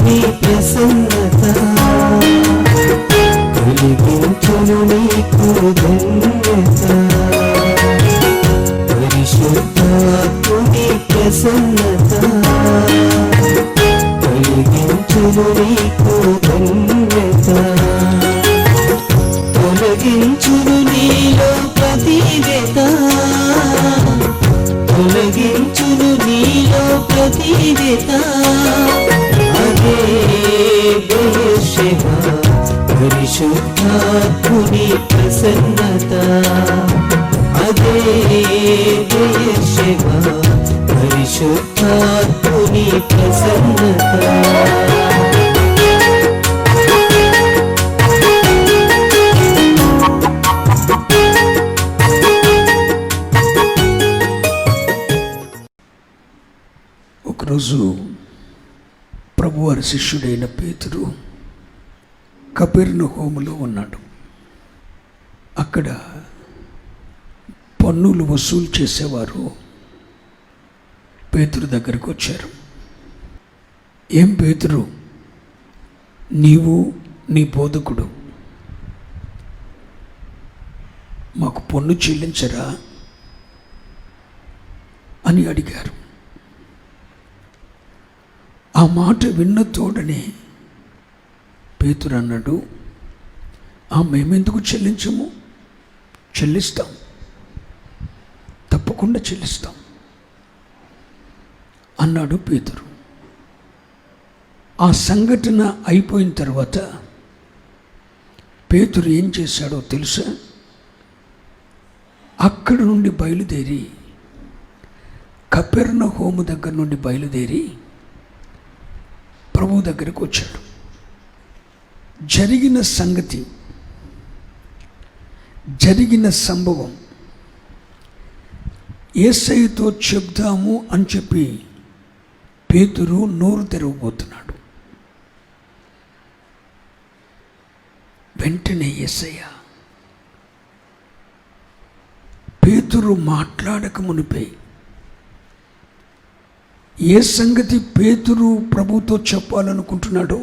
నీ ప్రసన్నత కలిగించును నీకు ధన్యత. పరిశుద్ధాత్ముని ప్రసన్నత కలిగించును నీకు ధన్యత. తొలగించును నీలో ప్రతివ్యత, తొలగించును నీలో ప్రతివ్యత. అదే బెయేర్షెబా పరిశుద్ధాత్ముని ప్రసన్నత. అదే బెయేర్షెబా పరిశుద్ధాత్ముని ప్రసన్నత. ఒకరోజు ప్రభువారి శిష్యుడైన పేతురు కపెర్నహూములో ఉన్నాడు. అక్కడ పన్నులు వసూలు చేసేవారు పేతురు దగ్గరకు వచ్చారు. ఏం పేతురు, నీవు నీ బోధకుడు మాకు పన్ను చెల్లించరా అని అడిగారు. ఆ మాట విన్న తోడనే పేతురు అన్నాడు, మేమెందుకు చెల్లించము, చెల్లిస్తాం, తప్పకుండా చెల్లిస్తాం అన్నాడు పేతురు. ఆ సంఘటన అయిపోయిన తర్వాత పేతురు ఏం చేశాడో తెలుసా? అక్కడ నుండి బయలుదేరి కపెర్నహూము దగ్గర నుండి బయలుదేరి ప్రభు దగ్గరికి వచ్చాడు. జరిగిన సంగతి, జరిగిన సంభవం యేసయ్యతో చెప్దాము అని చెప్పి పేతురు నోరు తెరవబోతున్నాడు. వెంటనే యేసయ్య పేతురు మాట్లాడక మునిపే ఏ సంగతి పేతురు ప్రభుతో చెప్పాలనుకుంటున్నాడో,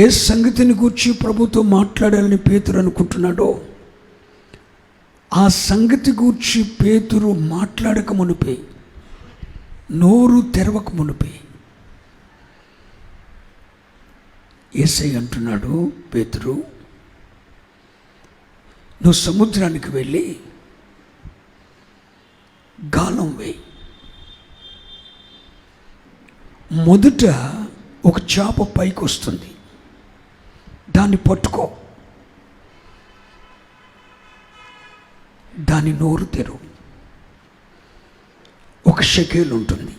ఏ సంగతిని గురించి ప్రభుతో మాట్లాడాలని పేతురు అనుకుంటున్నాడో, ఆ సంగతి గూర్చి పేతురు మాట్లాడక మునిపే, నోరు తెరవక మునిపే యేసయ్య అంటున్నాడు, పేతురు నువ్వు సముద్రానికి వెళ్ళి గాలం వేయి. మొదట ఒక చేప పైకి వస్తుంది, దాన్ని పట్టుకో, దాని నోరు తెరువు. ఒక షెకేలు ఉంటుంది.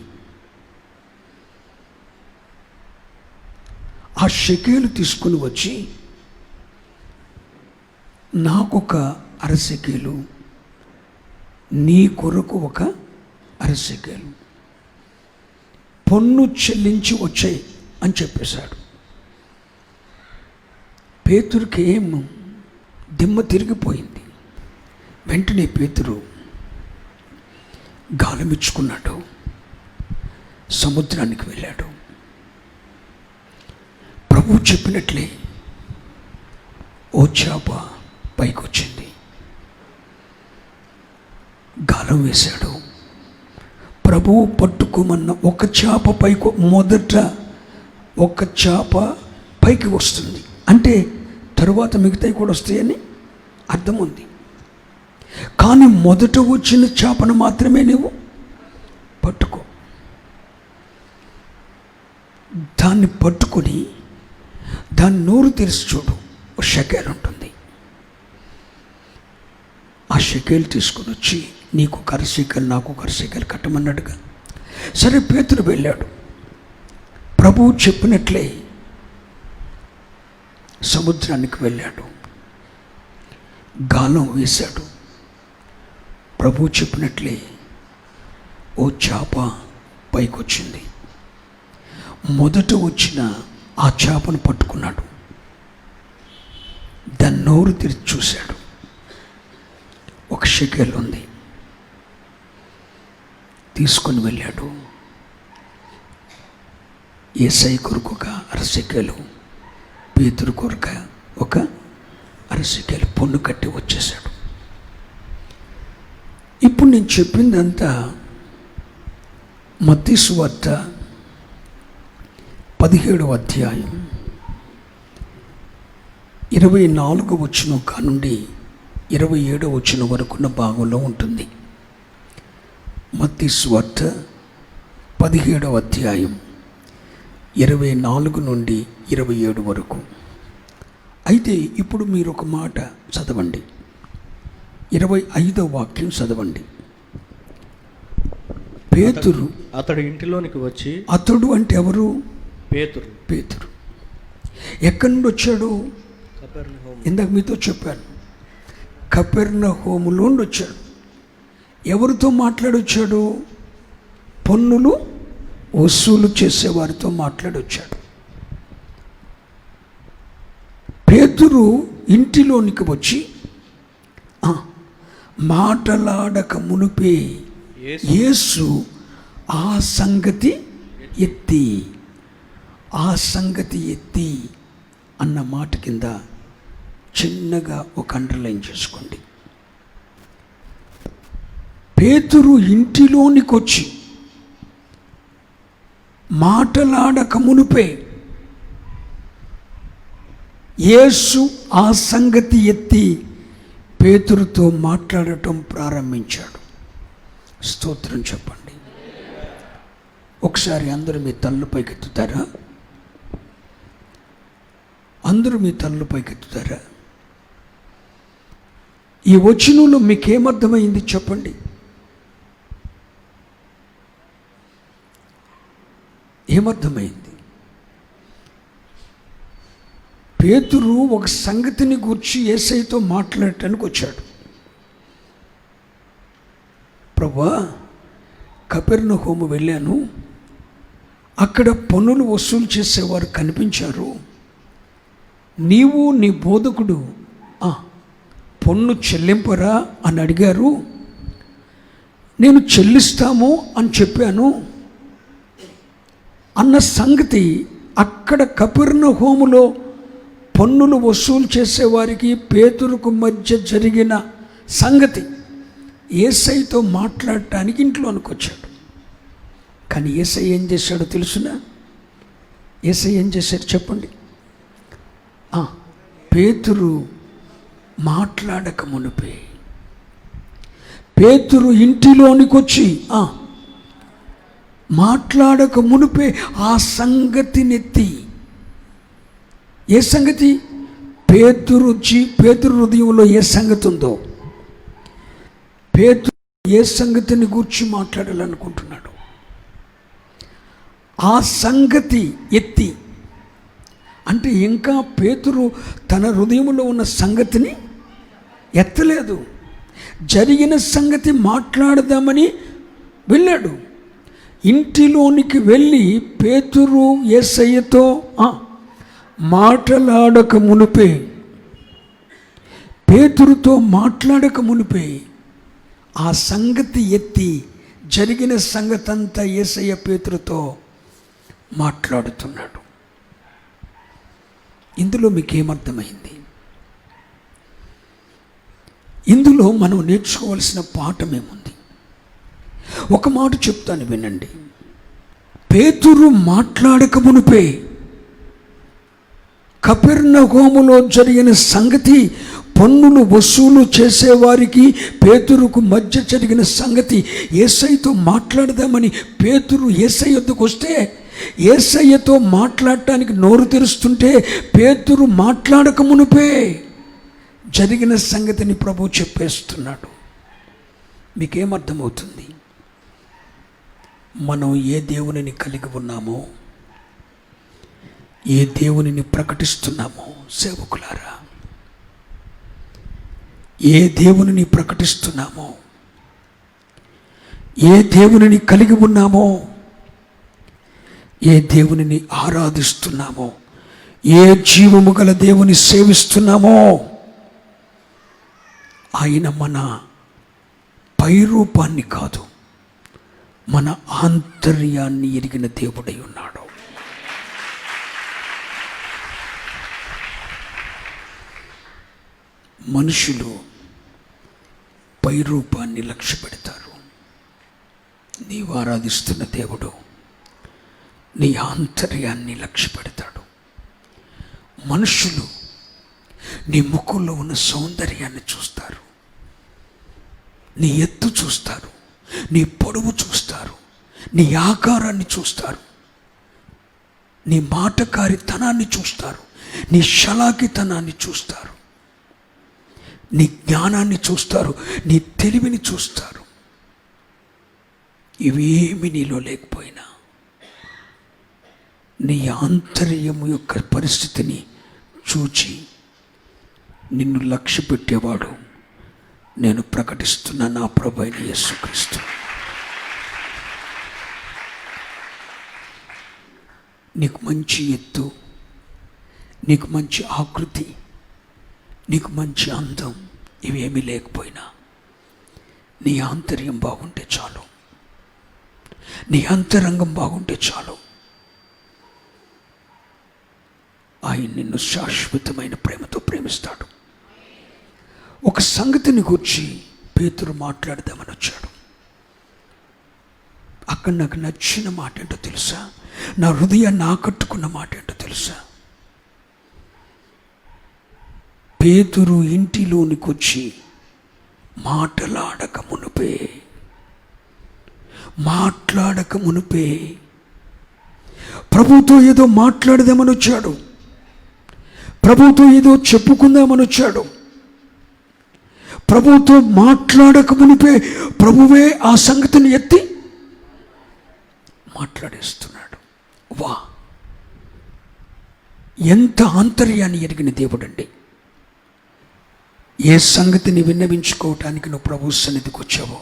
ఆ షెకేలు తీసుకుని వచ్చి నాకొక అరసెకేలు, నీ కొరకు ఒక అరసెకేలు పన్ను చెల్లించి వచ్చాయి అని చెప్పేశాడు. పేతురుకి ఏం దిమ్మ తిరిగిపోయింది. వెంటనే పేతురు గాలమిచ్చుకున్నాడు, సముద్రానికి వెళ్ళాడు. ప్రభు చెప్పినట్లే ఓ చేప పైకి వచ్చింది. గాలం వేశాడు. ప్రభువు పట్టుకోమన్న ఒక చేప పైకి, మొదట ఒక చేప పైకి వస్తుంది అంటే తరువాత మిగతాయి కూడా వస్తాయని అర్థం ఉంది. కానీ మొదట వచ్చిన చేపను మాత్రమే నువ్వు పట్టుకో. దాన్ని పట్టుకొని దాన్ని నోరు తెరిచి చూడు, ఒక షెకేల్ ఉంటుంది. ఆ షెకేల్ తీసుకుని వచ్చి నీకు ఒక అరసెకేలు, నాకు ఒక అరసెకేలు కట్టమన్నాడుగా. సరే పేతురు వెళ్ళాడు. ప్రభువు చెప్పినట్లే సముద్రానికి వెళ్ళాడు, గాలం వేశాడు. ప్రభువు చెప్పినట్లే ఓ చేప పైకొచ్చింది. మొదట వచ్చిన ఆ చేపను పట్టుకున్నాడు, దాన్ని నోరు తెరిచి చూశాడు. ఒక షెకేల్ ఉంది. తీసుకొని వెళ్ళాడు, యేసయ్య కొరకు ఒక అరసెకెలు, పేతురు కొరకు ఒక అరసెకెలు పన్ను కట్టి వచ్చేసాడు. ఇప్పుడు నేను చెప్పిందంతా మత్తయి సువార్త 17వ అధ్యాయం 24వ వచనం కానుండి 27వ వచనం వరకున్న భాగంలో ఉంటుంది. మత్తయి సువార్త 17వ అధ్యాయం 24 నుండి 27 వరకు. అయితే ఇప్పుడు మీరు ఒక మాట చదవండి, 25వ వాక్యం చదవండి. పేతురు అతడు ఇంటిలోనికి వచ్చి, అతడు అంటే ఎవరు? పేతురు. పేతురు ఎక్కడి నుండి వచ్చాడు? కపెర్నహూము. ఇందాక మీతో చెప్పాను, కపెర్నహూములో నుండి వచ్చాడు. ఎవరితో మాట్లాడొచ్చాడు? పన్నులు వసూలు చేసేవారితో మాట్లాడొచ్చాడు. పేతురు ఇంటిలోనికి వచ్చి మాటలాడక మునిపే యేసు ఆ సంగతి ఎత్తి అన్న మాట కింద చిన్నగా ఒక అండర్లైన్ చేసుకోండి. పేతురు ఇంటిలోనికి వచ్చి మాటలాడక మునిపే యేసు ఆ సంగతి ఎత్తి పేతురుతో మాట్లాడటం ప్రారంభించాడు. స్తోత్రం చెప్పండి. ఒకసారి అందరూ మీ తల్లు పైకెత్తుతారా? అందరూ మీ తల్లు పైకెత్తుతారా? ఈ వచనంలో మీకేమర్థమైంది చెప్పండి. ఏమర్థమైంది? పేతురు ఒక సంగతిని గూర్చి యేసయ్యతో మాట్లాడటానికి వచ్చాడు. ప్రభువా, కపెర్నహూము వెళ్ళాను, అక్కడ పన్నులు వసూలు చేసేవారు కనిపించారు. నీవు నీ బోధకుడు పన్ను చెల్లింపరా అని అడిగారు. నేను చెల్లిస్తాము అని చెప్పాను అన్న సంగతి అక్కడ కపెర్నహూములో పన్నులు వసూలు చేసేవారికి పేతురుకు మధ్య జరిగిన సంగతి యేసయ్యతో మాట్లాడటానికి ఇంట్లోనికి వచ్చాడు. కానీ యేసయ్య ఏం చేశాడో తెలుసునా? యేసయ్య ఏం చేశాడు చెప్పండి. పేతురు మాట్లాడక మునిపే, పేతురు ఇంటిలోనికి వచ్చి మాట్లాడక మునిపే ఆ సంగతినెత్తి. ఏ సంగతి? పేతురు హృదయంలో ఏ సంగతి ఉందో, పేతురు ఏ సంగతిని గూర్చి మాట్లాడాలనుకుంటున్నాడు, ఆ సంగతి ఎత్తి. అంటే ఇంకా పేతురు తన హృదయంలో ఉన్న సంగతిని ఎత్తలేదు. జరిగిన సంగతి మాట్లాడదామని వెళ్ళాడు. ఇంటిలోనికి వెళ్ళి పేతురు యేసయ్యతో మాట్లాడక మునిపే, పేతురుతో మాట్లాడక మునిపే ఆ సంగతి ఎత్తి జరిగిన సంగతి అంతా యేసయ్య పేతురుతో మాట్లాడుతున్నాడు. ఇందులో మీకేమర్థమైంది? ఇందులో మనం నేర్చుకోవాల్సిన పాఠమేముంది? ఒక మాట చెప్తాను వినండి. పేతురు మాట్లాడక మునిపే కపెర్నహూములో జరిగిన సంగతి, పన్నులు వసూలు చేసేవారికి పేతురుకు మధ్య జరిగిన సంగతి యేసయ్యతో మాట్లాడదామని పేతురు యేసయ్య వద్దకు వస్తే, యేసయ్యతో మాట్లాడటానికి నోరు తెరుస్తుంటే పేతురు మాట్లాడక మునిపే జరిగిన సంగతిని ప్రభు చెప్పేస్తున్నాడు. మీకేమర్థమవుతుంది? మనం ఏ దేవునిని కలిగి ఉన్నామో, ఏ దేవునిని ప్రకటిస్తున్నామో సేవకులారా, ఏ దేవునిని ప్రకటిస్తున్నామో, ఏ దేవునిని కలిగి ఉన్నామో, ఏ దేవునిని ఆరాధిస్తున్నామో, ఏ జీవము గల దేవుని సేవిస్తున్నామో, ఆయన మన పైరూపాన్ని కాదు, మన ఆంతర్యాన్ని ఎరిగిన దేవుడై ఉన్నాడు. మనుషులు పై రూపాన్ని లక్ష్య పెడతారు. నీవు ఆరాధిస్తున్న దేవుడు నీ ఆంతర్యాన్ని లక్ష్య పెడతాడు. మనుషులు నీ ముఖంలో ఉన్న సౌందర్యాన్ని చూస్తారు, నీ ఎత్తు చూస్తారు, నీ పొడవు చూస్తారు, నీ ఆకారాన్ని చూస్తారు, నీ మాటకారితనాన్ని చూస్తారు, నీ షలాకితనాన్ని చూస్తారు, నీ జ్ఞానాన్ని చూస్తారు, నీ తెలివిని చూస్తారు. ఇవేమి నీలో లేకపోయినా నీ ఆంతర్యము యొక్క పరిస్థితిని చూచి నిన్ను లక్ష్య పెట్టేవాడు నేను ప్రకటిస్తున్న నా ప్రభువైన యేసుక్రీస్తు. నీకు మంచి ఎత్తు, నీకు మంచి ఆకృతి, నీకు మంచి అందం ఇవేమీ లేకపోయినా నీ ఆంతర్యం బాగుంటే చాలు, నీ అంతరంగం బాగుంటే చాలు. ఆయన నిన్ను శాశ్వతమైన ప్రేమతో ప్రేమిస్తాడు. ఒక సంగతిని గురించి పేతురు మాట్లాడదామని వచ్చాడు. అక్కడ నాకు నచ్చిన మాట ఏంటో తెలుసా? నా హృదయాన్ని ఆకట్టుకున్న మాట ఏంటో తెలుసా? పేతురు ఇంటిలోనికి వచ్చి మాట్లాడక మునుపే ప్రభుతో ఏదో మాట్లాడదామని వచ్చాడు, ప్రభుతో ఏదో చెప్పుకుందామని వచ్చాడు. ప్రభుతో మాట్లాడక మునిపే ప్రభువే ఆ సంగతిని ఎత్తి మాట్లాడేస్తున్నాడు. వా, ఎంత ఆంతర్యాన్ని ఎరిగిన దేవుడండి! ఏ సంగతిని విన్నవించుకోవటానికి నువ్వు ప్రభు సన్నిధికి వచ్చావో,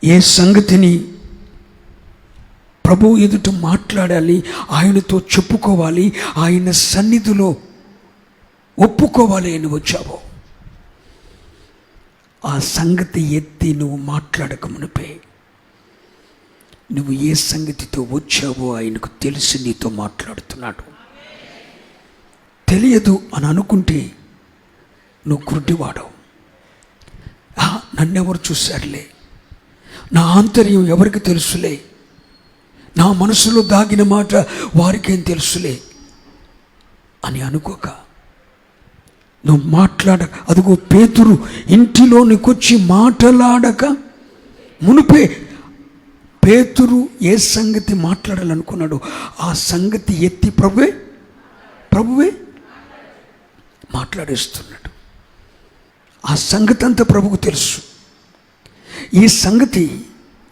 ఏ సంగతిని ప్రభు ఎదుట మాట్లాడాలి, ఆయనతో చెప్పుకోవాలి, ఆయన సన్నిధిలో ఒప్పుకోవాలి అని వచ్చావో, ఆ సంగతి ఎత్తి నువ్వు మాట్లాడక మునిపే నువ్వు ఏ సంగతితో వచ్చావో ఆయనకు తెలిసి నీతో మాట్లాడుతున్నాడు. తెలియదు అని అనుకుంటే నువ్వు గుడ్డివాడవు. నన్నెవరు చూశారులే, నా ఆంతర్యం ఎవరికి తెలుసులే, నా మనసులో దాగిన మాట వారికేం తెలుసులే అని అనుకోక నువ్వు మాట్లాడక, అదిగో పేతురు ఇంటిలోనికి వచ్చి మాట్లాడక మునిపే పేతురు ఏ సంగతి మాట్లాడాలనుకున్నాడో ఆ సంగతి ఎత్తి ప్రభువే మాట్లాడేస్తున్నాడు. ఆ సంగతి అంతా ప్రభువుకు తెలుసు. ఈ సంగతి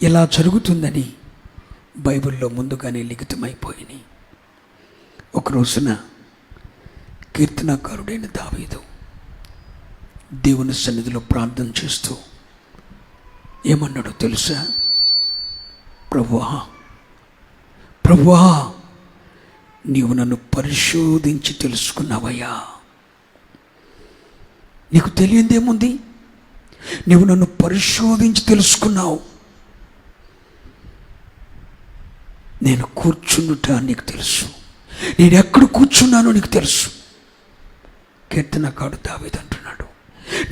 ఇలా జరుగుతుందని బైబిల్లో ముందుగానే లిఖితమైపోయినాయి. ఒక రోజున కీర్తనాకారుడైన దావీదు దేవుని సన్నిధిలో ప్రార్థన చేస్తూ ఏమన్నాడో తెలుసా? ప్రభువా నీవు నన్ను పరిశోధించి తెలుసుకున్నావయ్యా. నీకు తెలియందేముంది? నీవు నన్ను పరిశోధించి తెలుసుకున్నావు. నేను కూర్చుండుట నీకు తెలుసు, నేను ఎక్కడ కూర్చున్నానో నీకు తెలుసు. కీర్తనకారుడు దావీదు అంటున్నాడు,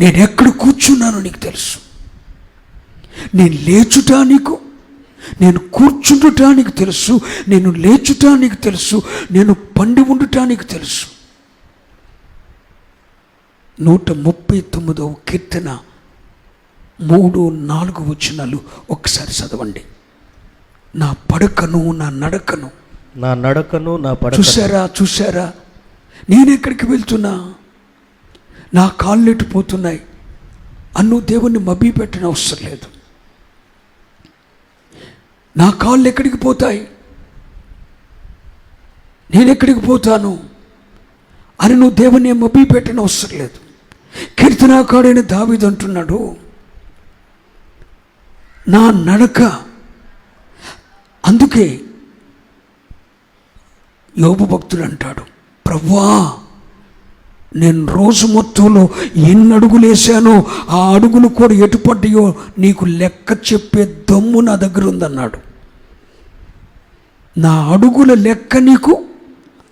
నేను ఎక్కడ కూర్చున్నానో నీకు తెలుసు. నేను లేచుట నీకు, నేను కూర్చుండుట నీకు తెలుసు, నేను లేచుట నీకు తెలుసు, నేను పండి ఉండుట నీకు తెలుసు. 139వ కీర్తన 3-4 వచనాలు ఒకసారి చదవండి. నా పడకను నా నడకను, నా పడక చూసారా నేనెక్కడికి వెళ్తున్నా, నా కాళ్ళు ఎట్టిపోతున్నాయి అన్ను దేవుణ్ణి మభ్య పెట్టిన అవసరం లేదు. నా కాళ్ళు ఎక్కడికి పోతాయి, నేనెక్కడికి పోతాను అని నువ్వు దేవుని మభ్య పెట్టిన అవసరం లేదు. కీర్తనాకారుడైన దావీదు అంటున్నాడు, నా నడక. అందుకే యోబు భక్తుడు అంటాడు, ప్రభువా నేను రోజు మొత్తంలో ఎన్ని అడుగులు వేసానో ఆ అడుగులు కూడా ఎటుపడ్డాయో నీకు లెక్క చెప్పే దమ్ము నా దగ్గర ఉందన్నాడు. నా అడుగుల లెక్క నీకు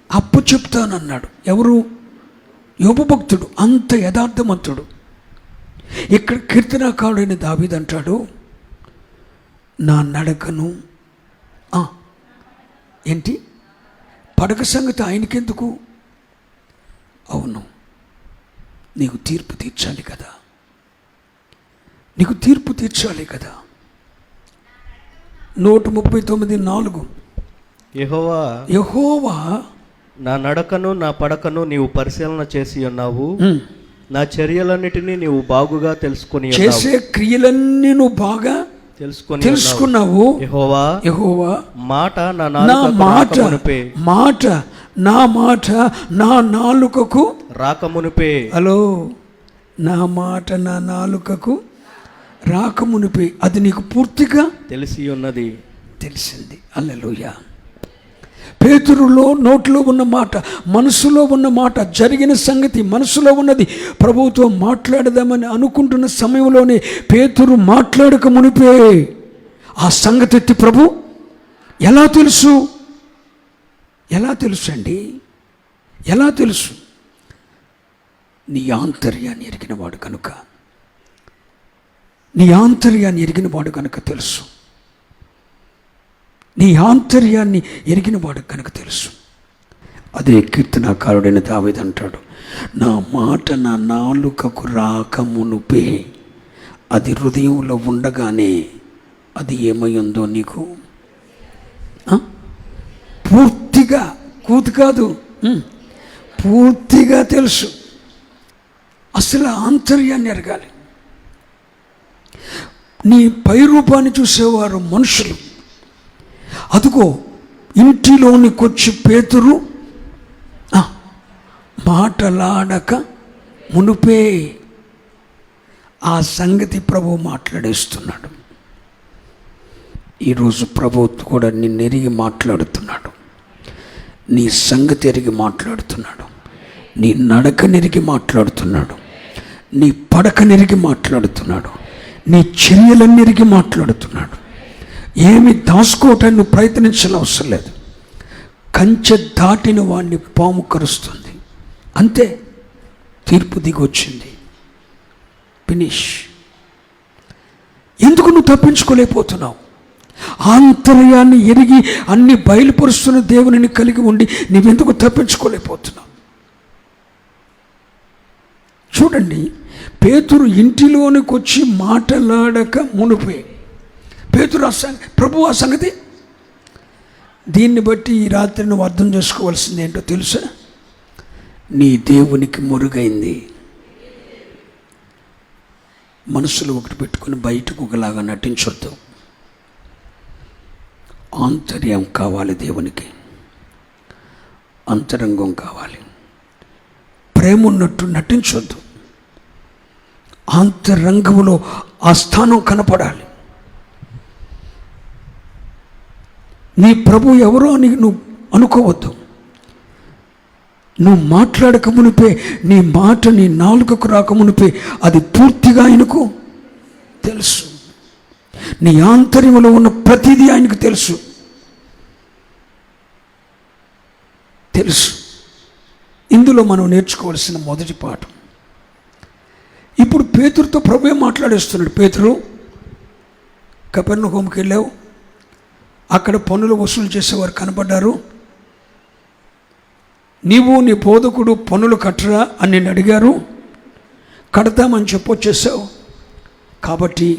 అప్పు చెప్తానన్నాడు. ఎవరు? యోబు భక్తుడు అంత యథార్థవంతుడు. ఇక్కడ కీర్తనాకారుడైన దావీదు అంటాడు, నా నడకను ఏంటి పడక సంగతి ఆయనకెందుకు? అవును, నీకు తీర్పు తీర్చాలి కదా, నీకు తీర్పు తీర్చాలి కదా. 139:4 యెహోవా నా నడకను నా పడకను నీవు పరిశీలన చేసి ఉన్నావు, నా చర్యలన్నిటినీ నీవు బాగుగా తెలుసుకుని చేసే క్రియలన్నీ నువ్వు బాగా తెలుసుకున్నావు. యెహోవా మాట నా మాట నా నాలుకకు రాకమునిపే. హలో, నా మాట నా నాలుకకు రాకమునిపే అది నీకు పూర్తిగా తెలిసింది. హల్లెలూయా. పేతురులో నోట్లో ఉన్న మాట, మనసులో ఉన్న మాట, జరిగిన సంగతి మనసులో ఉన్నది ప్రభువుతో మాట్లాడదామని అనుకుంటున్న సమయంలోనే పేతురు మాట్లాడక మునిపే ఆ సంగతి ఎత్తి ప్రభు ఎలా తెలుసు అండి? ఎలా తెలుసు? నీ ఆంతర్యాన్ని ఎరిగినవాడు కనుక, నీ ఆంతర్యాన్ని ఎరిగినవాడు కనుక తెలుసు. నీ ఆంతర్యాన్ని ఎరిగినవాడు కనుక తెలుసు. అదే కీర్తనాకారుడైన దావీదు అంటాడు, నా మాట నా నాలుకకు రాకమునుపే అది హృదయంలో ఉండగానే అది ఏమై ఉందో నీకు పూర్తిగా, కూతు కాదు, పూర్తిగా తెలుసు. అసలు ఆంతర్యాన్ని ఎరగాలి. నీ పై రూపాన్ని చూసేవారు మనుషులు. అదుగో ఇంటిలోనికొచ్చి పేతురు మాటలాడక మునుపే ఆ సంగతి ప్రభు మాట్లాడేస్తున్నాడు. ఈరోజు ప్రభు కూడా నిన్ను ఎరిగి మాట్లాడుతున్నాడు, నీ సంగతి ఎరిగి మాట్లాడుతున్నాడు, నీ నడకనెరిగి మాట్లాడుతున్నాడు, నీ పడకనెరిగి మాట్లాడుతున్నాడు, నీ చర్యలన్నెరిగి మాట్లాడుతున్నాడు. ఏమి దాచుకోవటాన్ని నువ్వు ప్రయత్నించాల్సిన అవసరం లేదు. కంచె దాటిన వాడిని పాము కరుస్తుంది, అంతే. తీర్పు దిగొచ్చింది, ఫినిష్. ఎందుకు నువ్వు తప్పించుకోలేకపోతున్నావు? ఆంతర్యాన్ని ఎరిగి అన్ని బయలుపరుస్తున్న దేవునిని కలిగి ఉండి నీవెందుకు తప్పించుకోలేకపోతున్నావు? చూడండి, పేతురు ఇంటిలోనికి వచ్చి మాటలాడక మునిపే పేతురు ప్రభు ఆ సంగతి. దీన్ని బట్టి ఈ రాత్రి నువ్వు అర్థం చేసుకోవాల్సింది ఏంటో తెలుసా? నీ దేవునికి మురుగైంది. మనసులో ఒకటి పెట్టుకుని బయటకు ఒకలాగా నటించొద్దు. ఆంతర్యం కావాలి, దేవునికి అంతరంగం కావాలి. ప్రేమ ఉన్నట్టు నటించొద్దు. అంతరంగంలో ఆ స్థానం కనపడాలి. నీ ప్రభు ఎవరో అని నువ్వు అనుకోవద్దు. నువ్వు మాట్లాడక మునిపే, నీ మాట నీ నాలుకకు రాక మునిపే అది పూర్తిగా ఆయనకు తెలుసు. నీ ఆంతర్యంలో ఉన్న ప్రతిదీ ఆయనకు తెలుసు. ఇందులో మనం నేర్చుకోవాల్సిన మొదటి పాఠం. ఇప్పుడు పేతురుతో ప్రభువే మాట్లాడేస్తున్నాడు. పేతురు, కపెర్నహూముకి వెళ్ళావు, అక్కడ పన్నులు వసూలు చేసేవారు కనపడ్డారు. నీవు నీ బోధకుడు పన్నులు కట్టరా అని నిన్ను అడిగారు, కడతామని చెప్పొచ్చేసావు. కాబట్టి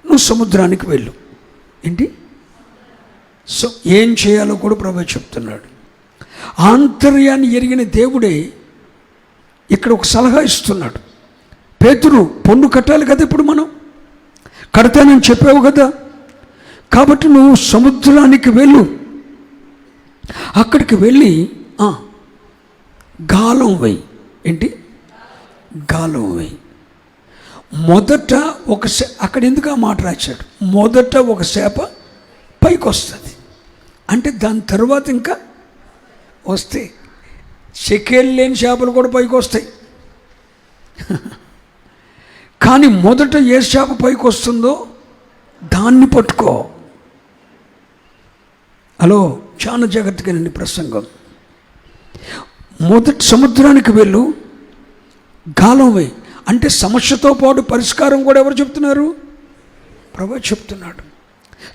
నువ్వు సముద్రానికి వెళ్ళు. ఏంటి? సో ఏం చేయాలో కూడా ప్రభువే చెప్తున్నాడు. ఆంతర్యాన్ని ఎరిగిన దేవుడే ఇక్కడ ఒక సలహా ఇస్తున్నాడు. పేతురు, పన్ను కట్టాలి కదా, ఇప్పుడు మనం కడతానని చెప్పావు కదా, కాబట్టి నువ్వు సముద్రానికి వెళ్ళు. అక్కడికి వెళ్ళి గాలం వేయి. ఏంటి? గాలం వేయి. మొదట అక్కడ ఎందుకు ఆ మాట రాశాడు? మొదట ఒక చేప పైకి వస్తుంది అంటే దాని తర్వాత ఇంకా వస్తాయి. షెకేలు లేని చేపలు కూడా పైకి వస్తాయి. కానీ మొదట ఏ చేప పైకి వస్తుందో దాన్ని పట్టుకో. హలో, చాలా జాగ్రత్తగా ప్రసంగం. మొదటి సముద్రానికి వెళ్ళు, గాలం వేయి. అంటే సమస్యతో పాటు పరిష్కారం కూడా ఎవరు చెప్తున్నారు? ప్రభువే చెప్తున్నాడు.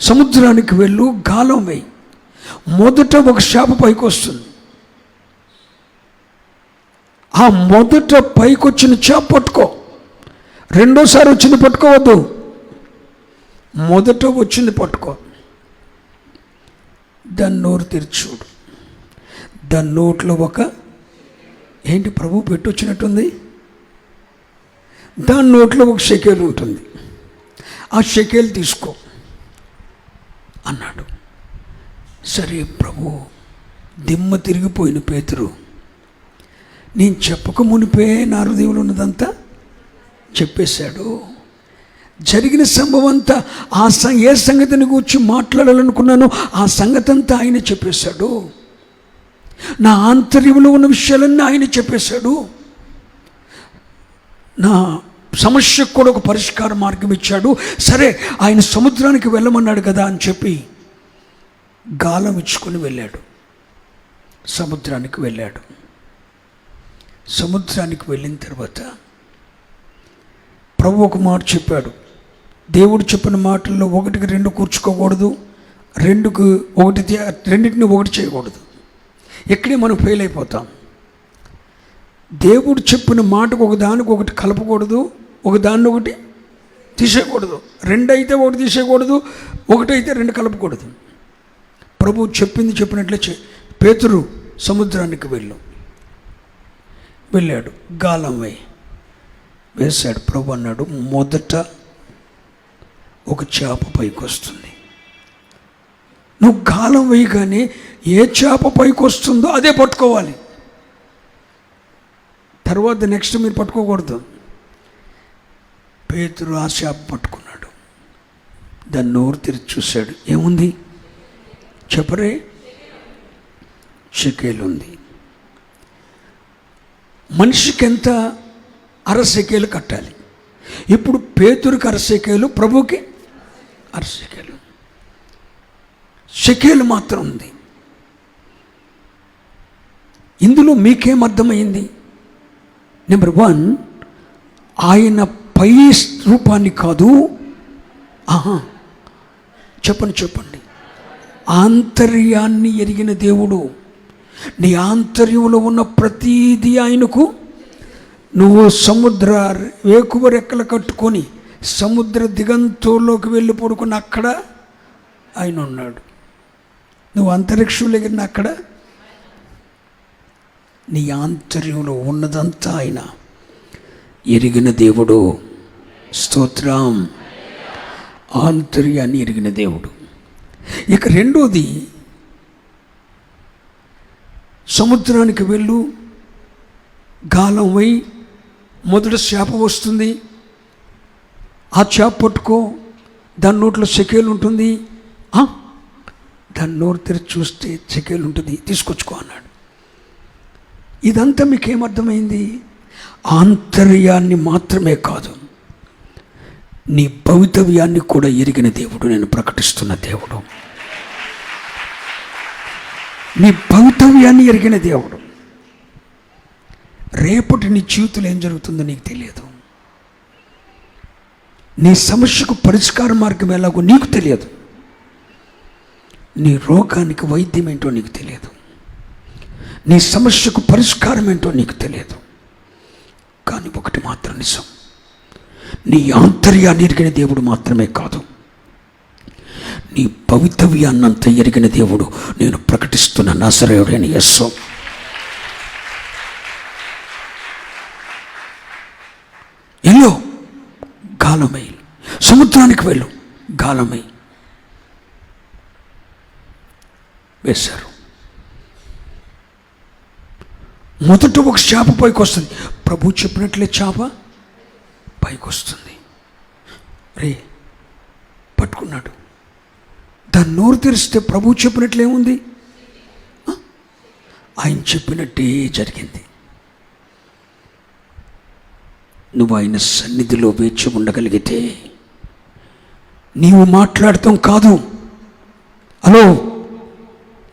సముద్రానికి వెళ్ళు, గాలం వేయి. మొదట ఒక చేప పైకి వస్తుంది. ఆ మొదట పైకి వచ్చిన చేప పట్టుకో. రెండోసారి వచ్చింది పట్టుకోవద్దు, మొదట వచ్చింది పట్టుకో. దాని నోరు తెరిచూడు. దాని నోట్లో ఒక ఏంటి ప్రభు పెట్టొచ్చినట్టుంది. దాని నోట్లో ఒక షెకేలు ఉంటుంది. ఆ షెకేలు తీసుకో అన్నాడు. సరే ప్రభు, దిమ్మ తిరిగిపోయిన పేతురు, నేను చెప్పక మునిపే నా హృదయంలో ఉన్నదంతా చెప్పేశాడు. జరిగిన సంభవం అంతా ఏ సంగతిని గురించి మాట్లాడాలనుకున్నానో ఆ సంగతి అంతా ఆయన చెప్పేశాడు. నా ఆంతర్యంలో ఉన్న విషయాలన్నీ ఆయన చెప్పేశాడు. నా సమస్యకు కూడా ఒక పరిష్కార మార్గం ఇచ్చాడు. సరే, ఆయన సముద్రానికి వెళ్ళమన్నాడు కదా అని చెప్పి గాలం ఇచ్చుకొని వెళ్ళాడు. సముద్రానికి వెళ్ళాడు. సముద్రానికి వెళ్ళిన తర్వాత ప్రభు ఒక మాట చెప్పాడు. దేవుడు చెప్పిన మాటల్లో 1కి 2 కూర్చుకోకూడదు, 2కి 1, రెండింటిని ఒకటి చేయకూడదు. ఇక్కడే మనం ఫెయిల్ అయిపోతాం. దేవుడు చెప్పిన మాటకు ఒకదానికి ఒకటి కలపకూడదు, ఒకదాన్ని ఒకటి తీసేయకూడదు. 2 అయితే 1 తీసేయకూడదు, 1 అయితే 2 కలపకూడదు. ప్రభు చెప్పింది చెప్పినట్లే పేతురు సముద్రానికి వెళ్ళాడు. గాలం వేశాడు. ప్రభు అన్నాడు, మొదట ఒక చేప పైకి వస్తుంది. నువ్వు గాలం వేయగానే ఏ చేప పైకి వస్తుందో అదే పట్టుకోవాలి. తర్వాత నెక్స్ట్ మీరు పట్టుకోకూడదు. పేతురు ఆ చేప పట్టుకున్నాడు. దాన్ని నోరు తెరిచి చూశాడు. ఏముంది చెప్పరే? షెకేలు ఉంది. మనిషికి ఎంత? 1/2 షెకేలు కట్టాలి. ఇప్పుడు పేతురుకి 1/2 షెకేలు, ప్రభుకి 1/2 షెకేలు. షెకేలు మాత్రం ఉంది. ఇందులో మీకేం అర్థమైంది? నెంబర్ 1, ఆయన పై రూపాన్ని కాదు, చెప్పండి, ఆంతర్యాన్ని ఎరిగిన దేవుడు. నీ ఆంతర్యంలో ఉన్న ప్రతీది ఆయనకు. నువ్వు సముద్ర వేకువ రెక్కలు కట్టుకొని సముద్ర దిగంతుల్లోకి వెళ్ళి పడుకున్న అక్కడ ఆయన ఉన్నాడు. నువ్వు అంతరిక్షంలో ఎగిరిన అక్కడ నీ ఆంతర్యంలో ఉన్నదంతా ఆయన ఎరిగిన దేవుడు. స్తోత్రం. ఆంతర్యాన్ని ఎరిగిన దేవుడు. ఇక రెండోది, సముద్రానికి వెళ్ళు, గాలం వై, మొదట చేప వస్తుంది, ఆ చేప పట్టుకో, దాని నోట్లో షెకేలు ఉంటుంది. దాని నోరు తెరిచి చూస్తే షెకేలు ఉంటుంది, తీసుకొచ్చుకో అన్నాడు. ఇదంతా మీకేమర్థమైంది? ఆంతర్యాన్ని మాత్రమే కాదు, నీ భవితవ్యాన్ని కూడా ఎరిగిన దేవుడు. నేను ప్రకటిస్తున్న దేవుడు, నీ భవితవ్యాన్ని ఎరిగిన దేవుడు. రేపటి నీ జీవితంలో ఏం జరుగుతుందో నీకు తెలియదు. నీ సమస్యకు పరిష్కార మార్గం ఎలాగో నీకు తెలియదు. నీ రోగానికి వైద్యం ఏంటో నీకు తెలియదు. నీ సమస్యకు పరిష్కారం ఏంటో నీకు తెలియదు. కానీ ఒకటి మాత్రం నిజం, నీ ఆంతర్యాన్ని ఎరిగిన దేవుడు మాత్రమే కాదు, నీ భవితవ్యాన్నంతా ఎరిగిన దేవుడు. నేను ప్రకటిస్తున్న నజరేయుడైన యేసు. ఎల్లో గాలమై, సముద్రానికి వెళ్ళు, గాలమై వేశారు. మొదట ఒక చేప పైకి వస్తుంది. ప్రభు చెప్పినట్లే చేప పైకి వస్తుంది. రే పట్టుకున్నాడు. దాన్ని నోరు తెరిస్తే ప్రభు చెప్పినట్లేముంది? ఆయన చెప్పినట్టే జరిగింది. నువ్వు ఆయన సన్నిధిలో వేచి ఉండగలిగితే, నీవు మాట్లాడటం కాదు, హలో,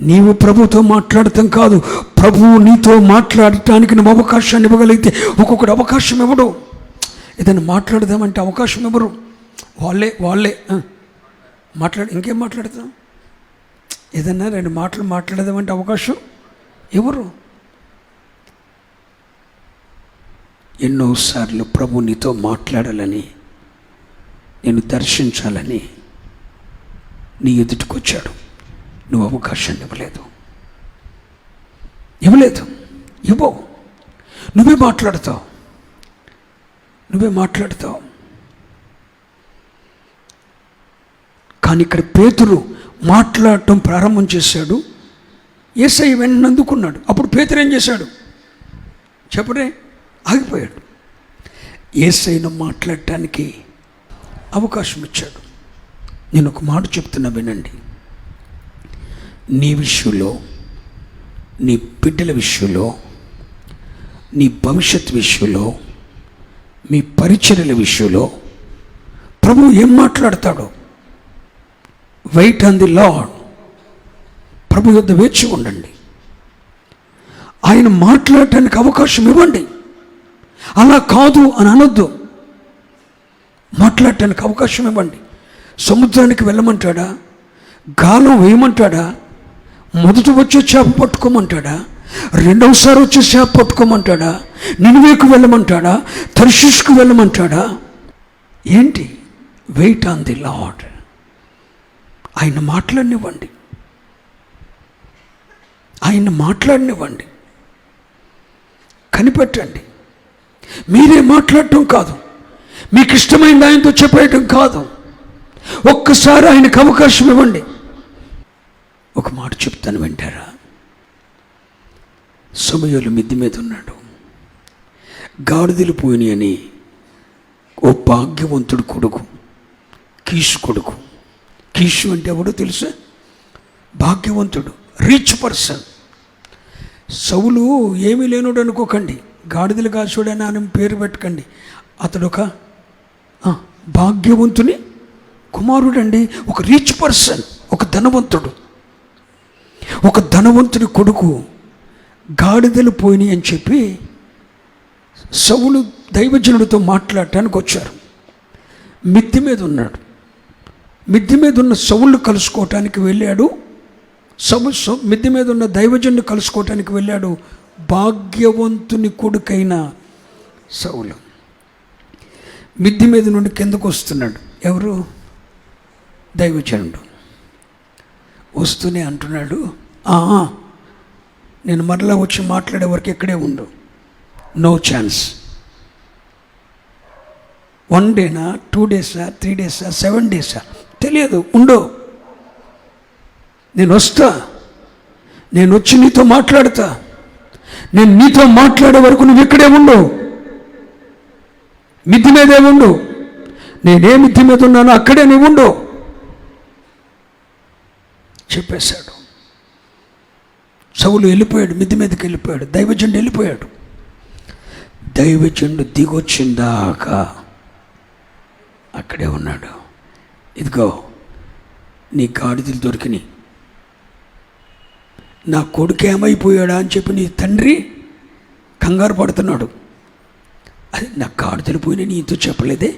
నీవు ప్రభుతో మాట్లాడటం కాదు, ప్రభువు నీతో మాట్లాడటానికి నువ్వు అవకాశాన్ని ఇవ్వగలిగితే. ఒక్కొక్కడు అవకాశం ఇవ్వడు. ఏదైనా మాట్లాడదామంటే అవకాశం ఇవ్వరు. వాళ్ళే ఇంకేం మాట్లాడతాం? ఏదన్నా 2 మాటలు మాట్లాడదామంటే అవకాశం ఎవరు? ఎన్నోసార్లు ప్రభు నీతో మాట్లాడాలని, నేను దర్శించాలని నీ ఎదుటికొచ్చాడు. నువ్వు అవకాశాన్ని ఇవ్వలేదు. నువ్వే మాట్లాడతావు. కానీ ఇక్కడ పేతురు మాట్లాడటం ప్రారంభం చేశాడు. యేసయ్య వెంటనే అందుకున్నాడు. అప్పుడు పేతురు ఏం చేశాడు చెప్పడే? ఆగిపోయాడు. యేసయ్యను మాట్లాడటానికి అవకాశం ఇచ్చాడు. నేను ఒక మాట చెప్తున్నా, వినండి. నీ విషయంలో, నీ బిడ్డల విషయంలో, నీ భవిష్యత్ విషయంలో, మీ పరిచర్యల విషయంలో ప్రభువు ఏం మాట్లాడతాడో వెయిట్ ఆన్ ది లార్డ్. ప్రభు యొద్ద వేచి ఉండండి. ఆయన మాట్లాడటానికి అవకాశం ఇవ్వండి. అలా కాదు అని అనొద్దు. మాట్లాడటానికి అవకాశం ఇవ్వండి. సముద్రానికి వెళ్ళమంటాడా? గాలం వేయమంటాడా? మొదట వచ్చే చేప పట్టుకోమంటాడా? రెండవసారి వచ్చే చేప పట్టుకోమంటాడా? నినివేకు వెళ్ళమంటాడా? తర్షీషుకు వెళ్ళమంటాడా? ఏంటి? Wait on the lord. ఆయన మాట్లాడనివ్వండి. కనిపెట్టండి. మీరే మాట్లాడటం కాదు, మీకు ఇష్టమైంది ఆయనతో చెప్పేయటం కాదు. ఒక్కసారి ఆయనకు అవకాశం ఇవ్వండి. ఒక మాట చెప్తాను, వింటారా? సమూయేలు మిద్ది మీద ఉన్నాడు. గాడిదలు పోయినాయని ఓ భాగ్యవంతుడు కొడుకు, కీషు కొడుకు. కీషు అంటే ఎవడో తెలుసా? భాగ్యవంతుడు, రిచ్ పర్సన్. సౌలు ఏమీ లేనుడు అనుకోకండి, గాడిదలు కాసుడని ఆయన పేరు పెట్టకండి. అతడు ఒక భాగ్యవంతుని కుమారుడండి. ఒక రిచ్ పర్సన్, ఒక ధనవంతుడి కొడుకు గాడిదలు పోయినాయి అని చెప్పి సౌలు దైవజనుడితో మాట్లాడటానికి వచ్చారు. మిద్ది మీద ఉన్నాడు. మిద్ది మీద ఉన్న సౌలు కలుసుకోవటానికి వెళ్ళాడు. మిద్ది మీద ఉన్న దైవజనుడిని కలుసుకోవటానికి వెళ్ళాడు భాగ్యవంతుని కొడుకైన సౌలు. మిద్ది మీద నుండి కిందకు వస్తున్నాడు. ఎవరు? దైవజనుడు. వస్తూనే అంటున్నాడు, నేను మరలా వచ్చి మాట్లాడే వరకు ఇక్కడే ఉండు. No chance. 1 డేనా, 2 డేసా, 3 డేసా, 7 డేసా తెలియదు. ఉండు, నేను వస్తా. నేను వచ్చి నీతో మాట్లాడతా. నేను నీతో మాట్లాడే వరకు నువ్వు ఇక్కడే ఉండు. మిద్ది మీదే ఉండు. నేనే మిద్ది మీద ఉన్నానో అక్కడే నువ్వు ఉండు చెప్పేశాడు. సౌలు వెళ్ళిపోయాడు, మిద్ది మీదకి వెళ్ళిపోయాడు. దైవజనుడు వెళ్ళిపోయాడు. దైవజనుడు దిగొచ్చిందాకా అక్కడే ఉన్నాడు. ఇదిగో నీ గాడిదలు దొరికినాయి, నా కొడుకు ఏమైపోయాడా అని చెప్పి నీ తండ్రి కంగారు పడుతున్నాడు. అది నా గాడిదలు పోయినా నీతో చెప్పలేదే.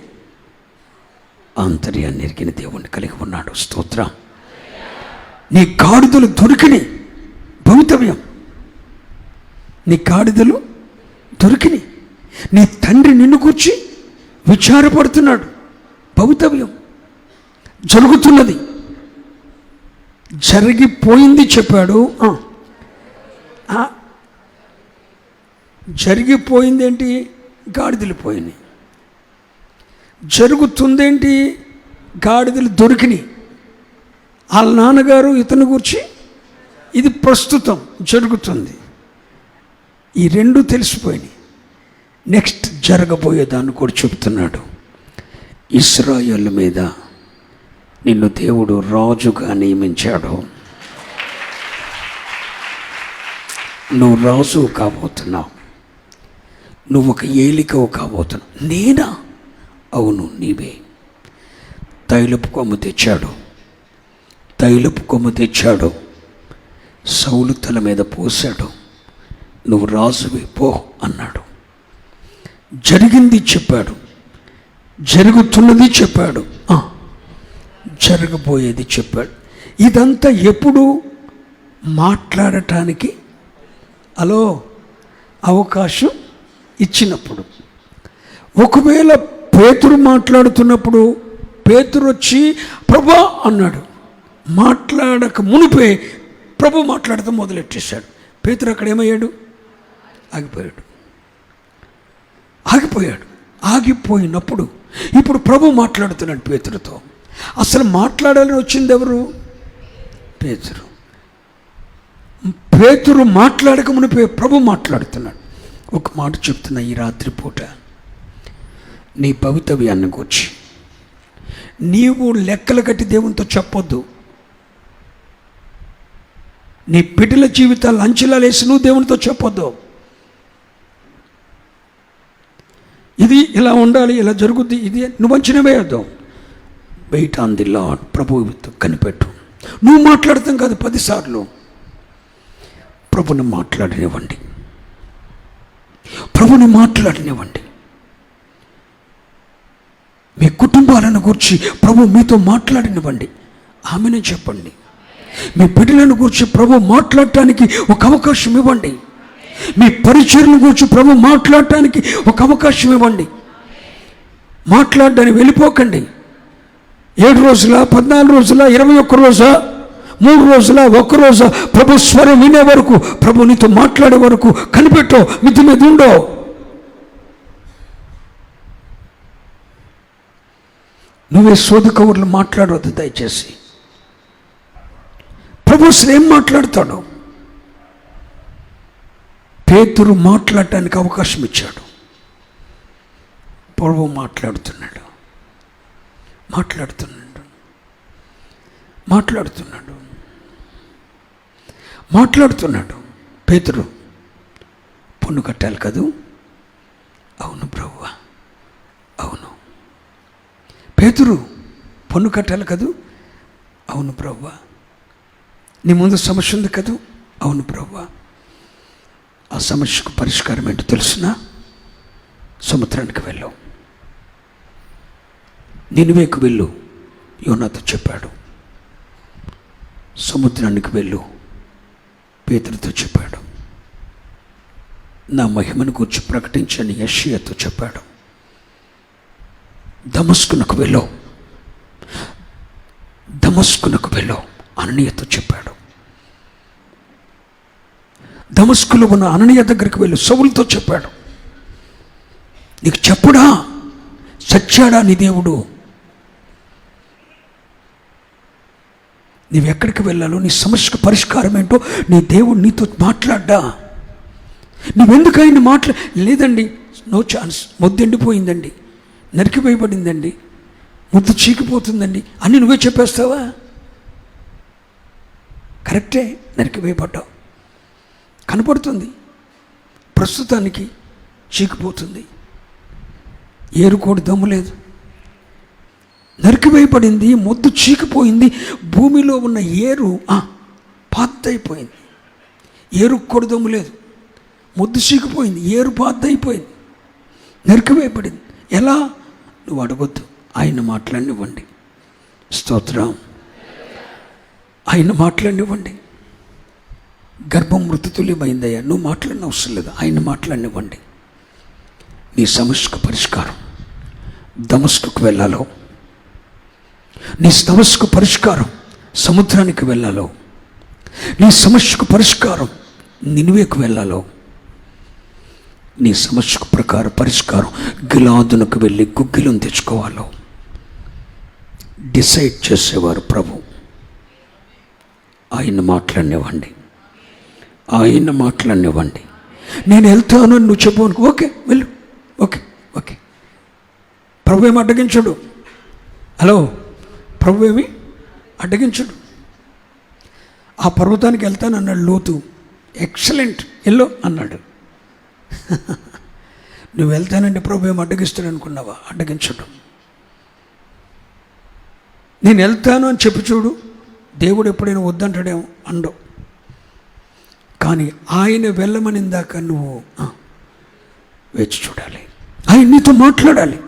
ఆంతర్యాన్ని ఎరిగిన దేవుణ్ణి కలిగి ఉన్నాడు. స్తోత్రం. నీ గాడిదలు దొరికినాయి, భవితవ్యం. నీ గాడిదలు దొరికినాయి. నీ తండ్రి నిన్ను కూర్చి విచారపడుతున్నాడు. భవితవ్యం జరుగుతున్నది, జరిగిపోయింది చెప్పాడు. జరిగిపోయిందేంటి? గాడిదలు పోయినాయి. జరుగుతుందేంటి? గాడిదలు దొరికినాయి. వాళ్ళ నాన్నగారు ఇతను గురించి ఇది ప్రస్తుతం జరుగుతుంది. ఈ 2 తెలిసిపోయినాయి. నెక్స్ట్ జరగబోయేదాన్ని కూడా చెప్తున్నాడు. ఇశ్రాయేలు మీద నిన్ను దేవుడు రాజుగా నియమించాడు. నువ్వు రాజు కాబోతున్నావు. నువ్వు ఒక ఏలికవు కాబోతున్నావు. నేనా? అవును, నీవే. తైలపు కొమ్ము తెచ్చాడు. సౌలు తల మీద పోశాడు. నువ్వు రాజువి పో అన్నాడు. జరిగింది చెప్పాడు, జరుగుతున్నది చెప్పాడు, జరగబోయేది చెప్పాడు. ఇదంతా ఎప్పుడు మాట్లాడటానికి అవకాశం ఇచ్చినప్పుడు. ఒకవేళ పేతురు మాట్లాడుతున్నప్పుడు పేతురు వచ్చి ప్రభా అన్నాడు, మాట్లాడక మునిపే ప్రభు మాట్లాడటం మొదలెట్టేశాడు. పేతురు అక్కడ ఏమయ్యాడు? ఆగిపోయాడు. ఆగిపోయినప్పుడు ఇప్పుడు ప్రభు మాట్లాడుతున్నాడు పేతురుతో. అసలు మాట్లాడాలని వచ్చింది ఎవరు? పేతురు మాట్లాడక మునిపే ప్రభు మాట్లాడుతున్నాడు. ఒక మాట చెప్తున్నా, ఈ రాత్రి పూట నీ భవితవ్యాన్ని గురించి నీవు లెక్కలు కట్టి దేవునితో చెప్పొద్దు. నీ బిడ్డల జీవితాలు అంచెలా వేసి నువ్వు దేవునితో చెప్పొద్దు. ఇది ఇలా ఉండాలి, ఇలా జరుగుద్ది, ఇది నువ్వు అంచనా వేయొద్దు. Wait on the lord. ప్రభువుతో కనిపెట్టు. నువ్వు మాట్లాడతాం కాదు, 10 సార్లు ప్రభుని మాట్లాడనివ్వండి. ప్రభుని మాట్లాడనివ్వండి. మీ కుటుంబాలను గురించి ప్రభు మీతో మాట్లాడనివ్వండి. ఆమెనే చెప్పండి. మీ బిడ్డలను గురించి ప్రభు మాట్లాడటానికి ఒక అవకాశం ఇవ్వండి. మీ పరిచర్యల గురించి ప్రభు మాట్లాడటానికి ఒక అవకాశం ఇవ్వండి. మాట్లాడడానికి వెళ్ళిపోకండి. 7 రోజుల, 14 రోజుల, 21 రోజా, 3 రోజుల, 1 రోజా, ప్రభు స్వరం వినే వరకు, ప్రభు నీతో మాట్లాడే వరకు కనిపెట్టో, మిద్ది మీద ఉండో. నువ్వే సోది కబుర్లు మాట్లాడవద్దు దయచేసి. ప్రభు అసలు ఏం మాట్లాడతాడు? పేతురు మాట్లాడటానికి అవకాశం ఇచ్చాడు. ప్రభు మాట్లాడుతున్నాడు. పేతురు పన్ను కట్టాలి కదూ? అవును ప్రభువా, అవును. పేతురు పన్ను కట్టాలి కదూ? అవును ప్రభువా. నీ ముందు సమస్య ఉంది కదూ? అవును ప్రభువా. ఆ సమస్యకు పరిష్కారం ఏంటో తెలుసునా? సముద్రానికి వెళ్ళావు, నినివేకు వెళ్ళు, యోనాతో చెప్పాడు. సముద్రానికి వెళ్ళు, పేతురుతో చెప్పాడు. నా మహిమను గురించి ప్రకటించని యెషయాతో చెప్పాడు. దమస్కునకు వెళ్ళు, అననీయతో చెప్పాడు. దమస్కులో ఉన్న అననీయ దగ్గరికి వెళ్ళు, సౌలుతో చెప్పాడు. నీకు చెప్పుడా? చచ్చాడా నీ దేవుడు? నీవెక్కడికి వెళ్ళాలో, నీ సమస్యకు పరిష్కారం ఏంటో నీ దేవుడు నీతో మాట్లాడ్డా? నువ్వెందుకు ఆయన లేదండి, నో ఛాన్స్, ముద్దెండిపోయిందండి, నరికివేయబడిందండి, ముద్దు చీకిపోతుందండి అని నువ్వే చెప్పేస్తావా? కరెక్టే, నరికివేయబడ్డావు, కనపడుతుంది, ప్రస్తుతానికి చీకిపోతుంది, ఏరుకోడి దమ్ము లేదు, నరికివేయబడింది, మొద్దు చీకిపోయింది, భూమిలో ఉన్న ఏరు పాతైపోయింది. ఏరు కొడుదమ్ము లేదు, మొద్దు చీకిపోయింది, ఏరు పాతైపోయింది, నరికివేయబడింది. ఎలా? నువ్వు అడగొద్దు, ఆయన మాట్లాడినివ్వండి. స్తోత్రం. ఆయన మాట్లాడినివ్వండి. గర్భం మృతుతుల్యమైందయ్యా, నువ్వు మాట్లాడిన అవసరం లేదు, ఆయన మాట్లాడినివ్వండి. నీ సమస్యకు పరిష్కారం దమస్కుకు వెళ్ళాలో, నీ సమస్యకు పరిష్కారం సముద్రానికి వెళ్ళాలో, నీ సమస్యకు పరిష్కారం నినివేకు వెళ్ళాలో, నీ సమస్యకు పరిష్కారం గిలాదునకు వెళ్ళి గుగ్గిలను తెచ్చుకోవాలో డిసైడ్ చేసేవారు ప్రభు. ఆయన మాట్లాడినివ్వండి. నేను వెళ్తాను అని నువ్వు చెప్పు, ఓకే వెళ్ళు, ఓకే. ప్రభు ఏమి అడ్డగించడు. హలో, ప్రభు ఏమి అడ్డగించడు. ఆ పర్వతానికి వెళ్తాను అన్నాడు లోతు. ఎక్సలెంట్, వెళ్ళు అన్నాడు. నువ్వు వెళ్తానంటే ప్రభు ఏమి అడ్డగిస్తాడు అనుకున్నావా? అడ్డగించడం. నేను వెళ్తాను అని చెప్పి చూడు, దేవుడు ఎప్పుడైనా వద్దంటాడేమో. కానీ ఆయన వెళ్ళమనిందాక నువ్వు వేచి చూడాలి. ఆయన నీతో మాట్లాడాలి.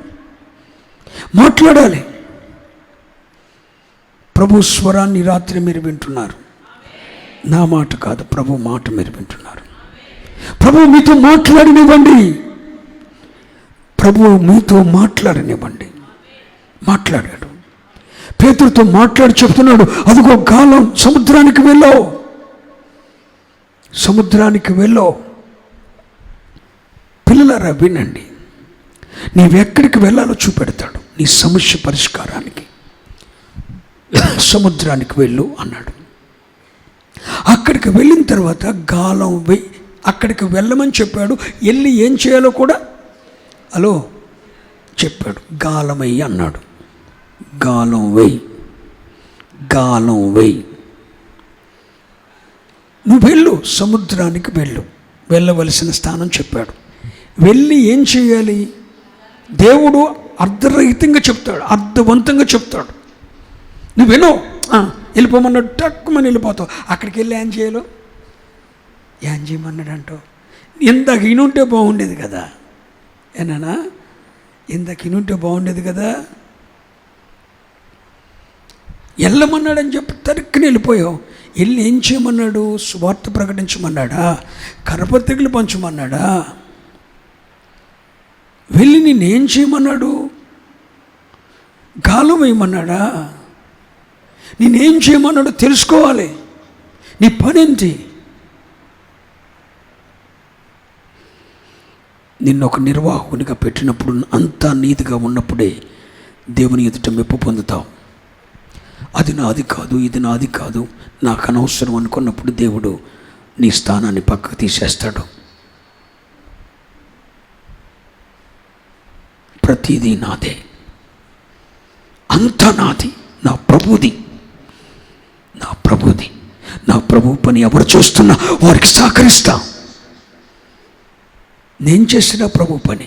ప్రభు స్వరాన్ని రాత్రి మీరు వింటున్నారు. నా మాట కాదు, ప్రభు మాట మీరు వింటున్నారు. ప్రభు మీతో మాట్లాడనివ్వండి. మాట్లాడాడు. పేతురుతో మాట్లాడి చెప్తున్నాడు, అదిగో గాలం, సముద్రానికి వెళ్ళో. పిల్లలారా వినండి, నీవెక్కడికి వెళ్ళాలో చూపెడతాడు. నీ సమస్య పరిష్కారానికి సముద్రానికి వెళ్ళు అన్నాడు. అక్కడికి వెళ్ళిన తర్వాత గాలం అక్కడికి వెళ్ళమని చెప్పాడు. వెళ్ళి ఏం చేయాలో కూడా చెప్పాడు. గాలం వెయ్యి అన్నాడు. గాలం వెయ్యి. నువ్వు వెళ్ళు, సముద్రానికి వెళ్ళవలసిన స్థానం చెప్పాడు. వెళ్ళి ఏం చేయాలి? దేవుడు అర్ధరహితంగా చెప్తాడు, అర్థవంతంగా చెప్తాడు. నువ్వు వెళ్ళిపోమన్నాడు, టక్కుమని వెళ్ళిపోతావు. అక్కడికి వెళ్ళి ఏం చేయమన్నాడు అంటావు. ఇందాక ఇనుంటే బాగుండేది కదా. ఇందాక ఇనుంటే బాగుండేది కదా. వెళ్ళమన్నాడని చెప్పి తరుక్కుని వెళ్ళిపోయావు. వెళ్ళి ఏం చేయమన్నాడు? సువార్త ప్రకటించమన్నాడా? కరపత్రికలు పంచమన్నాడా? వెళ్ళి నేనేం చేయమన్నాడు? గాలం వేయమన్నాడా? నేనేం చేయమన్నాడు తెలుసుకోవాలి. నీ పనేంటి? నిన్ను ఒక నిర్వాహకునిగా పెట్టినప్పుడు, అంతా నీతిగా ఉన్నప్పుడే దేవుని ఎదుట మెప్పు పొందుతావు. అది నాది కాదు, ఇది నాది కాదు, నాకు అనవసరం అనుకున్నప్పుడు దేవుడు నీ స్థానాన్ని పక్కకు తీసేస్తాడు. ప్రతిదీ నాదే, అంతా నాది, నా ప్రభుది. నా ప్రభు పని ఎవరు చేస్తున్నా వారికి సహకరిస్తా. నేను చేసిన ప్రభు పని,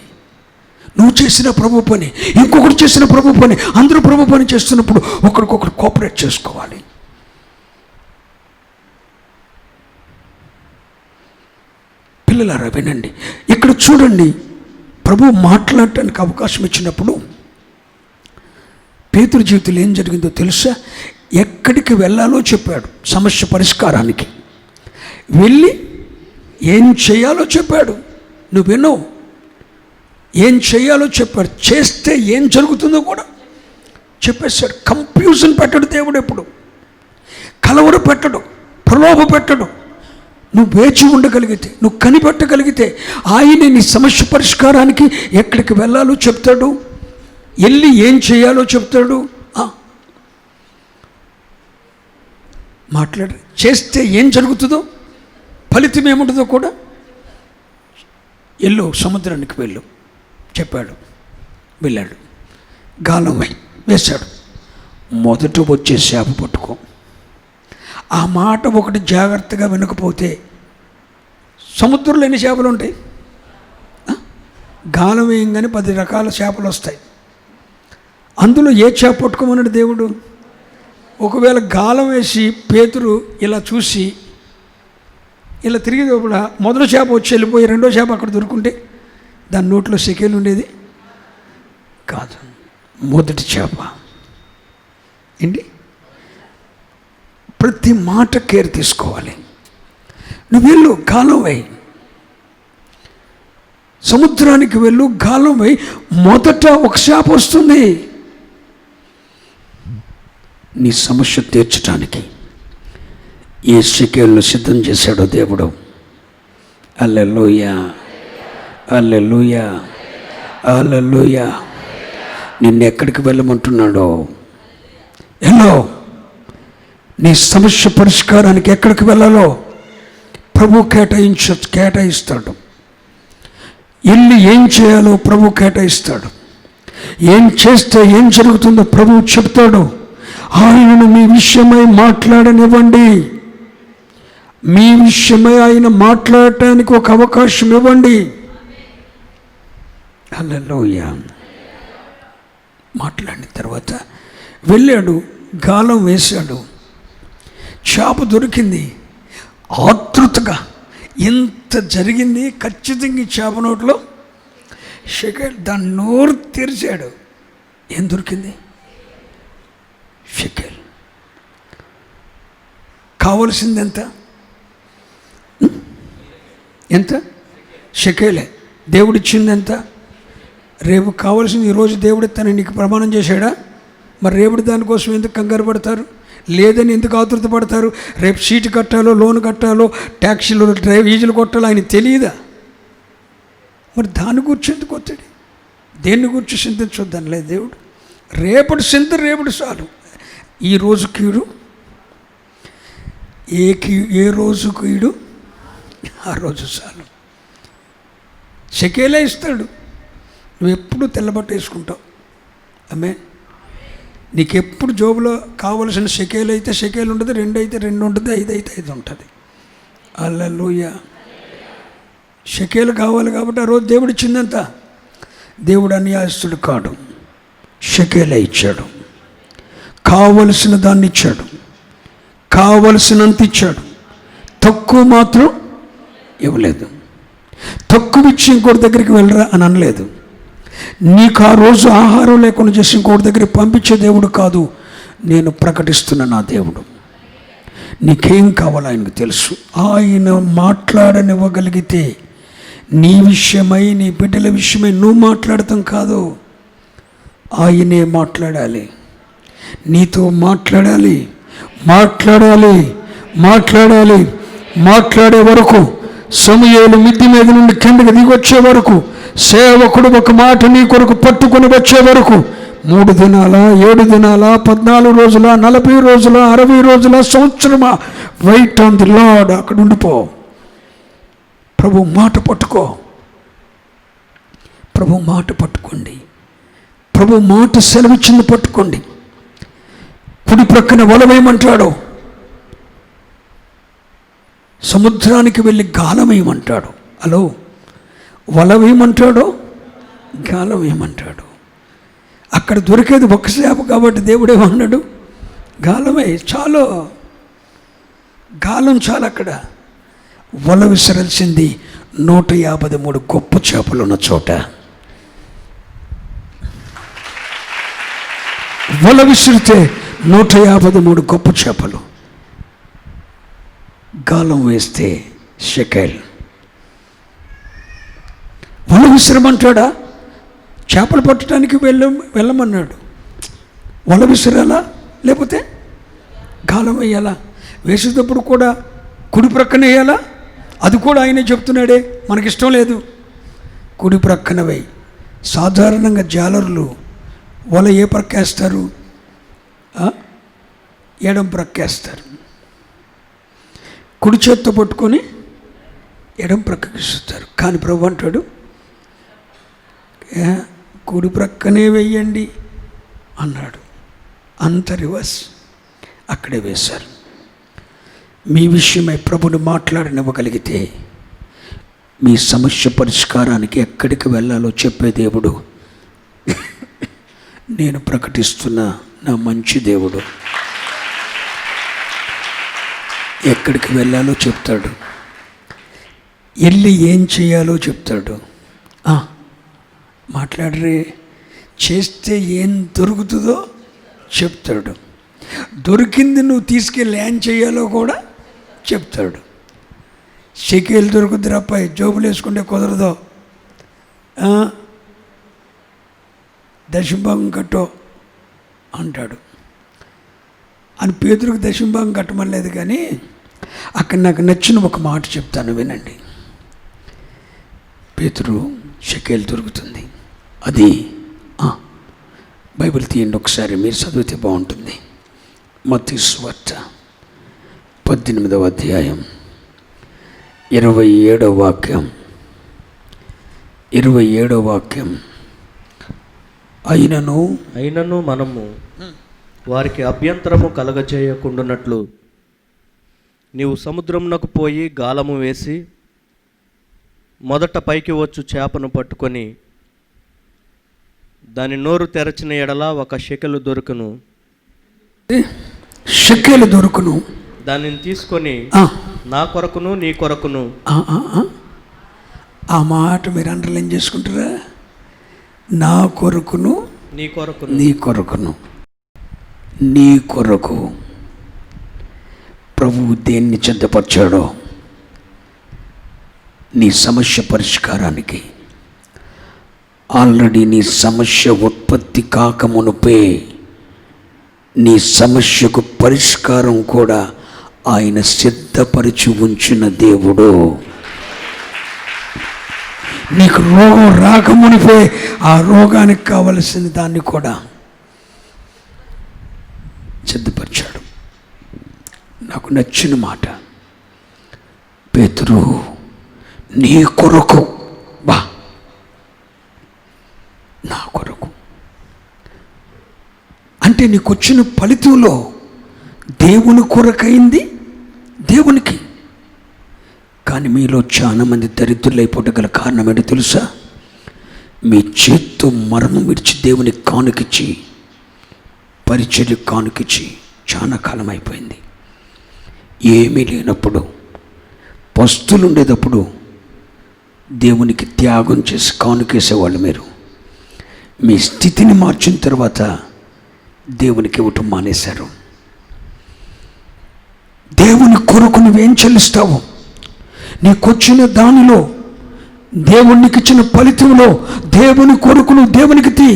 నువ్వు చేసిన ప్రభు పని, ఇంకొకరు చేసిన ప్రభు పని, అందరూ ప్రభు పని చేస్తున్నప్పుడు ఒకరికొకరు కోఆపరేట్ చేసుకోవాలి. పిల్లలారా వినండి, ఇక్కడ చూడండి, ప్రభు మాట్లాడటానికి అవకాశం ఇచ్చినప్పుడు పేతురు జీవితంలో ఏం జరిగిందో తెలుసా? ఎక్కడికి వెళ్ళాలో చెప్పాడు. సమస్య పరిష్కారానికి వెళ్ళి ఏం చేయాలో చెప్పాడు. నువ్వు వినో, ఏం చేయాలో చెప్పాడు. చేస్తే ఏం జరుగుతుందో కూడా చెప్పేశాడు. కన్ఫ్యూజన్ పెట్టడు దేవుడు, ఎప్పుడు కలవర పెట్టడు, ప్రలోభ పెట్టడు. నువ్వు వేచి ఉండగలిగితే, నువ్వు కనిపెట్టగలిగితే ఆయన నీ సమస్య పరిష్కారానికి ఎక్కడికి వెళ్ళాలో చెప్తాడు, వెళ్ళి ఏం చేయాలో చెప్తాడు. మాట్లాడు, చేస్తే ఏం జరుగుతుందో, ఫలితం ఏముంటుందో కూడా. సముద్రానికి వెళ్ళు చెప్పాడు. వెళ్ళాడు, గాలం వేశాడు. మొదట వచ్చే చేప పట్టుకో. ఆ మాట ఒకటి జాగ్రత్తగా వినకపోతే, సముద్రంలో ఎన్ని చేపలు ఉంటాయి? గాలం వేయంగానే 10 రకాల చేపలు వస్తాయి. అందులో ఏ చేప పట్టుకోమన్నాడు దేవుడు? ఒకవేళ గాలం వేసి పేతురు ఇలా చూసి ఇలా తిరిగి మొదటి చేప వచ్చి వెళ్ళిపోయి రెండో చేప అక్కడ దొరుకుంటే దాని నోట్లో సెకేలు ఉండేది కాదు. మొదటి చేప ఏంటి? ప్రతి మాట కేర్ తీసుకోవాలి. నువ్వు వెళ్ళు, గాలం వేయి, సముద్రానికి వెళ్ళు, గాలం వేయి. మొదట ఒక చేప వస్తుంది. నీ సమస్య తీర్చడానికి ఏ సెకేళ్ళు సిద్ధం చేశాడో దేవుడు. హల్లెలూయా, హల్లెలూయా, హల్లెలూయా. నిన్ను ఎక్కడికి వెళ్ళమంటున్నాడో వెళ్ళో. నీ సమస్య పరిష్కారానికి ఎక్కడికి వెళ్ళాలో ప్రభు కేటాయిస్తాడు. వెళ్ళి ఏం చేయాలో ప్రభు కేటాయిస్తాడు. ఏం చేస్తే ఏం జరుగుతుందో ప్రభు చెప్తాడు. ఆయనను మీ విషయమై మాట్లాడనివ్వండి. మీ విషయమై ఆయన మాట్లాడటానికి ఒక అవకాశం ఇవ్వండి. హల్లెలూయా. మాట్లాడిన తర్వాత వెళ్ళాడు, గాలం వేశాడు, చేప దొరికింది. ఆతృతగా ఇంత జరిగింది, ఖచ్చితంగా ఈ చేప నోట్లో షెకెల్. దాని నోరు తెరిచాడు, ఏం దొరికింది? షెకెల్. కావలసింది ఎంత? ఎంత? షెకెలే. దేవుడిచ్చింది ఎంత? రేపు కావాల్సింది ఈరోజు దేవుడు తను నీకు ప్రమాణం చేశాడా? మరి రేపు దానికోసం ఎందుకు కంగారు పడతారు? లేదని ఎందుకు ఆతృత పడతారు? రేపు సీటు కట్టాలో, లోన్ కట్టాలో, ట్యాక్సీలో ఈజీలు కొట్టాలో ఆయన తెలియదా? మరి దాని గురించి ఎందుకు వస్తాడు? దేన్ని గురించి చింతించొద్దని లేదు దేవుడు. రేపటి చింత రేపటి చాలు. ఈ రోజు కీడు, ఏ రోజు కీడు ఆ రోజు చాలు. షెకేలే ఇస్తాడు. నువ్వు ఎప్పుడు తెల్లబట్ట వేసుకుంటావు. ఆమె నీకెప్పుడు జోబులో కావలసిన షెకేలు అయితే షెకేలు ఉంటుంది, 2 అయితే 2 ఉంటుంది, 5 అయితే 5 ఉంటుంది. హల్లెలూయా. షెకేలు కావాలి కాబట్టి ఆ రోజు దేవుడు ఇచ్చిందంత. దేవుడు అన్యాయస్తుడు కాడు, షెకేలే ఇచ్చాడు. కావలసిన దాన్ని ఇచ్చాడు, కావలసినంత ఇచ్చాడు. తక్కువ మాత్రం ఇవ్వలేదు. తక్కువ ఇచ్చి ఇంకోటి దగ్గరికి వెళ్ళరా అని అనలేదు. నీకు ఆ రోజు ఆహారం లేకుండా చేసి ఇంకోటి దగ్గరికి పంపించే దేవుడు కాదు, నేను ప్రకటిస్తున్న నా దేవుడు. నీకేం కావాలో ఆయనకు తెలుసు. ఆయన మాట్లాడనివ్వగలిగితే నీ విషయమై, నీ బిడ్డల విషయమై నువ్వు మాట్లాడటం కాదు, ఆయనే మాట్లాడాలి. నీతో మాట్లాడాలి, మాట్లాడాలి, మాట్లాడాలి. మాట్లాడే వరకు, సమూయేలు మిద్ది మీద నుండి కిందకి దిగొచ్చే వరకు, సేవకుడు ఒక మాట నీ కొరకు పట్టుకొని వచ్చే వరకు, 3 దినాలా, 7 దినాలా, 14 రోజుల, 40 రోజుల, 60 రోజుల, సంవత్సరమా, వెయిట్ ఆన్ ది లార్డ్. అక్కడ ఉండిపో. ప్రభు మాట పట్టుకో. ప్రభు మాట పట్టుకోండి. ప్రభు మాట సెలవిచ్చింది పట్టుకోండి. కుడి ప్రక్కన వల వేయమంటాడు, సముద్రానికి వెళ్ళి గాలం వేయమంటాడు. హలో, వల వేయమంటాడు, గాలం వేయమంటాడు. అక్కడ దొరికేది ఒక్క చేప కాబట్టి దేవుడు ఏమన్నాడు? గాలమే చాలు, గాలం చాలు. అక్కడ వల విసరాల్సింది 153 గొప్ప చేపలు ఉన్న చోట. వల విసిరితే 153 గొప్ప చేపలు. గాలం వేస్తే షెకెల్. వల విసిరమంటాడా? చేపలు పట్టడానికి వెళ్ళమన్నాడు. వల విసిరాలా, లేకపోతే గాలం వేయాలా? వేసేటప్పుడు కూడా కుడి ప్రక్కన వేయాలా? అది కూడా ఆయనే చెప్తున్నాడే, మనకిష్టం లేదు. కుడి ప్రక్కన వేయి. సాధారణంగా జాలరులు వల ఏ ప్రక్కేస్తారు? ఎడం ప్రక్కేస్తారు. కుడి చేత్తో పట్టుకొని ఎడం ప్రక్కకి ఇస్తారు. కానీ ప్రభు అంటాడు, కుడి ప్రక్కనే వెయ్యండి అన్నాడు. అంత రివర్స్ అక్కడే వేశారు. మీ విషయమై ప్రభుని మాట్లాడనివ్వగలిగితే మీ సమస్య పరిష్కారానికి ఎక్కడికి వెళ్ళాలో చెప్పే దేవుడు నేను ప్రకటిస్తున్న నా మంచి దేవుడు. ఎక్కడికి వెళ్ళాలో చెప్తాడు, వెళ్ళి ఏం చేయాలో చెప్తాడు. మాట్లాడరే, చేస్తే ఏం దొరుకుతుందో చెప్తాడు. దొరికింది నువ్వు తీసుకెళ్ళి ఏం చేయాలో కూడా చెప్తాడు. షెకేలు దొరుకుద్ది అబ్బాయి, జోబులు వేసుకుంటే కుదరదు, దశంభాగం కట్టో అంటాడు. అని పేతురుకు దశంభాగం కట్టమనలేదు. కానీ అక్కడ నాకు నచ్చిన ఒక మాట చెప్తాను, వినండి. పేతురు షెకేలు దొరుకుతుంది, అది బైబిల్ తీయండి ఒకసారి, మీరు చదివితే బాగుంటుంది. మత్తయి సువార్త 18వ అధ్యాయం 27వ వాక్యం. 27వ వాక్యం. అయినను మనము వారికి అభ్యంతరము కలగజేయకుండానట్లు నీవు సముద్రమునకు పోయి గాలము వేసి మొదట పైకి వచ్చు చేపను పట్టుకొని దాని నోరు తెరచిన ఎడల 1 షెకెలు దొరుకును. షెకెలు దొరుకును. దానిని తీసుకొని నా కొరకును నీ కొరకును. ఆ మాట మీరు అండర్లైన్ చేసుకుంటారా? నా కొరకును నీ కొరకును. నీ కొరకును. నీ కొరకు ప్రభువు దేన్ని సిద్ధపరిచాడో నీ సమస్య పరిష్కారానికి. ఆల్రెడీ నీ సమస్య ఉత్పత్తి కాకమునుపే నీ సమస్యకు పరిష్కారం కూడా ఆయన సిద్ధపరిచి ఉంచిన దేవుడు. నీకు రోగం రాకమునిపే ఆ రోగానికి కావలసిన దాన్ని కూడా సిద్ధపరిచాడు. నాకు నచ్చిన మాట, పేతురు నీ కొరకు, నా కొరకు అంటే నీకు వచ్చిన ఫలితంలో దేవుని కొరకైంది దేవునికి. కానీ మీలో చాలా మంది దరిద్రులు అయిపోవటం కారణం ఏంటో తెలుసా? మీ చేత్తో మరణం విడిచి దేవునికి కానుకిచ్చి, పరిచర్య కానుకిచ్చి చాలా కాలం అయిపోయింది. ఏమీ లేనప్పుడు, పస్తులు ఉండేటప్పుడు దేవునికి త్యాగం చేసి కానుకేసేవాళ్ళు మీరు. మీ స్థితిని మార్చిన తర్వాత దేవునికి ఇవ్వటం మానేశారు. దేవుని కొరకు నువ్వేం చెల్లిస్తావు? నీకొచ్చిన దానిలో, దేవునికి ఇచ్చిన ఫలితంలో దేవుని కొరకు నువ్వు దేవునికి తీ.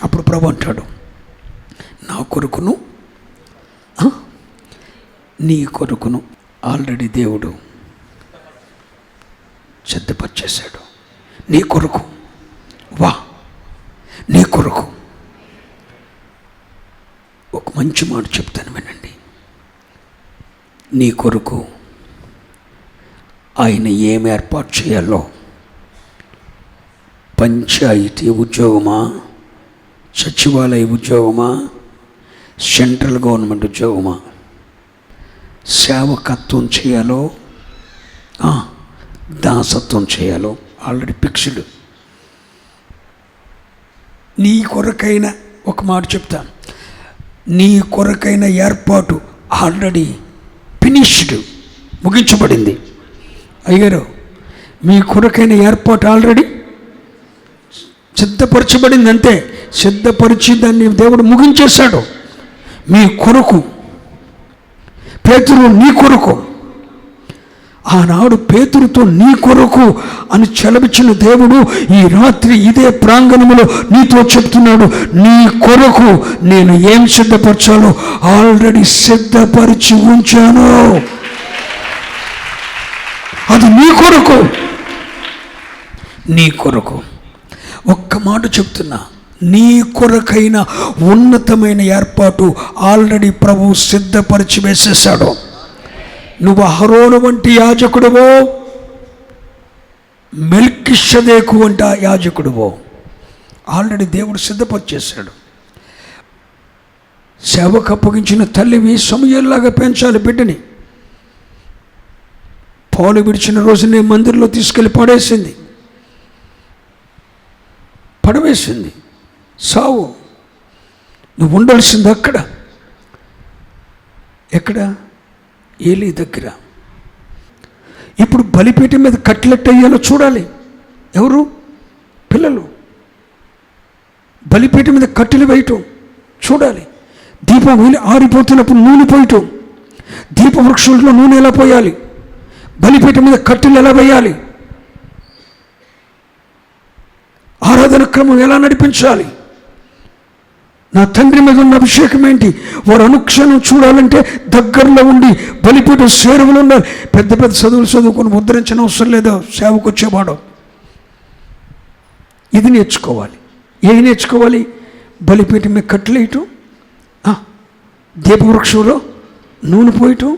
అప్పుడు ప్రభు అంటాడు, నా కొరకును నీ కొరకును ఆల్రెడీ దేవుడు సిద్ధపరిచేశాడు. నీ కొరకు, నీ కొరకు. ఒక మంచి మాట చెప్తాను వినండి. నీ కొరకు ఆయన ఏమి ఏర్పాటు చేయాలో, పంచాయతీ ఉద్యోగమా, సచివాలయ ఉద్యోగమా, సెంట్రల్ గవర్నమెంట్ ఉద్యోగమా, సేవకత్వం చేయాలో, దాసత్వం చేయాలో ఆల్రెడీ ఫిక్స్డ్. నీ కొరకైన, ఒక మాట చెప్తాను, నీ కొరకైన ఏర్పాటు ఆల్రెడీ ఫినిష్డ్, ముగించబడింది. అయ్యారు, మీ కొరకైన ఏర్పాటు ఆల్రెడీ సిద్ధపరచబడింది. అంతే, సిద్ధపరిచి దాన్ని దేవుడు ముగించేశాడు. మీ కొరకు, పేతురు నీ కొరకు. ఆనాడు పేతురుతో నీ కొరకు అని చెలవిచ్చిన దేవుడు ఈ రాత్రి ఇదే ప్రాంగణంలో నీతో చెప్తున్నాడు, నీ కొరకు నేను ఏం సిద్ధపరచాలో ఆల్రెడీ సిద్ధపరిచి ఉంచాను. అది నీ కొరకు, నీ కొరకు. ఒక్క మాట చెప్తున్నా, నీ కొరకైన ఉన్నతమైన ఏర్పాటు ఆల్రెడీ ప్రభువు సిద్ధపరిచి వేసేసాడు. నువ్వు అహరోను వంటి యాజకుడువో, మెల్కిషెదెకు వంటి యాజకుడువో ఆల్రెడీ దేవుడు సిద్ధపరిచేశాడు. సేవకు అప్పగించిన తల్లివి సమూయేలులాగా పెంచాలి బిడ్డని. పాలు విడిచిన రోజునే మందిరంలో తీసుకెళ్ళి పడవేసింది. సావు, నువ్వు ఉండాల్సింది అక్కడ. ఎక్కడ? ఏలీ దగ్గర. ఇప్పుడు బలిపీఠం మీద కట్లెట్ అయ్యాలో చూడాలి. ఎవరు? పిల్లలు. బలిపీఠం మీద కట్టెలు వేయటం చూడాలి. దీపం ఆరిపోతున్నప్పుడు నూనె పోయటం, దీప వృక్షంలో నూనె ఎలా పోయాలి, బలిపీఠం మీద కట్టెలు ఎలా వేయాలి, ఆరాధన క్రమం ఎలా నడిపించాలి, నా తండ్రి మీద ఉన్న అభిషేకం ఏంటి, వారు అనుక్షణం చూడాలంటే దగ్గరలో ఉండి బలిపీఠ సేవలు ఉండాలి. పెద్ద పెద్ద చదువులు చదువుకొని ముద్రించిన అవసరం లేదు సేవకు వచ్చేవాడు. ఇది నేర్చుకోవాలి. ఏది నేర్చుకోవాలి? బలిపీఠం మీద కట్టలేయటం, దీపవృక్షంలో నూనె పోయటం,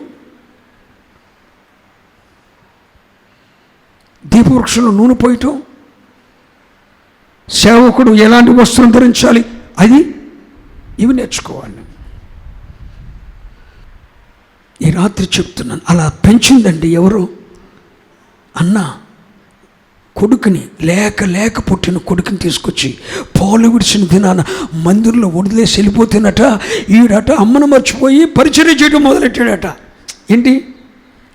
దీపవృక్షంలో నూనె పోయటం, సేవకుడు ఎలాంటి వస్త్రం ధరించాలి, ఇవి నేర్చుకోవాలి. ఈ రాత్రి చెప్తున్నాను, అలా పెంచిందండి ఎవరు? అన్న కొడుకుని, లేక పుట్టిన కొడుకుని తీసుకొచ్చి పాలు విడిచిన దినాన మందిరంలో వదిలేసి వెళ్ళిపోతేనట ఈడట అమ్మను మర్చిపోయి పరిచర్య చేయడం మొదలెట్టాడట. ఏంటి?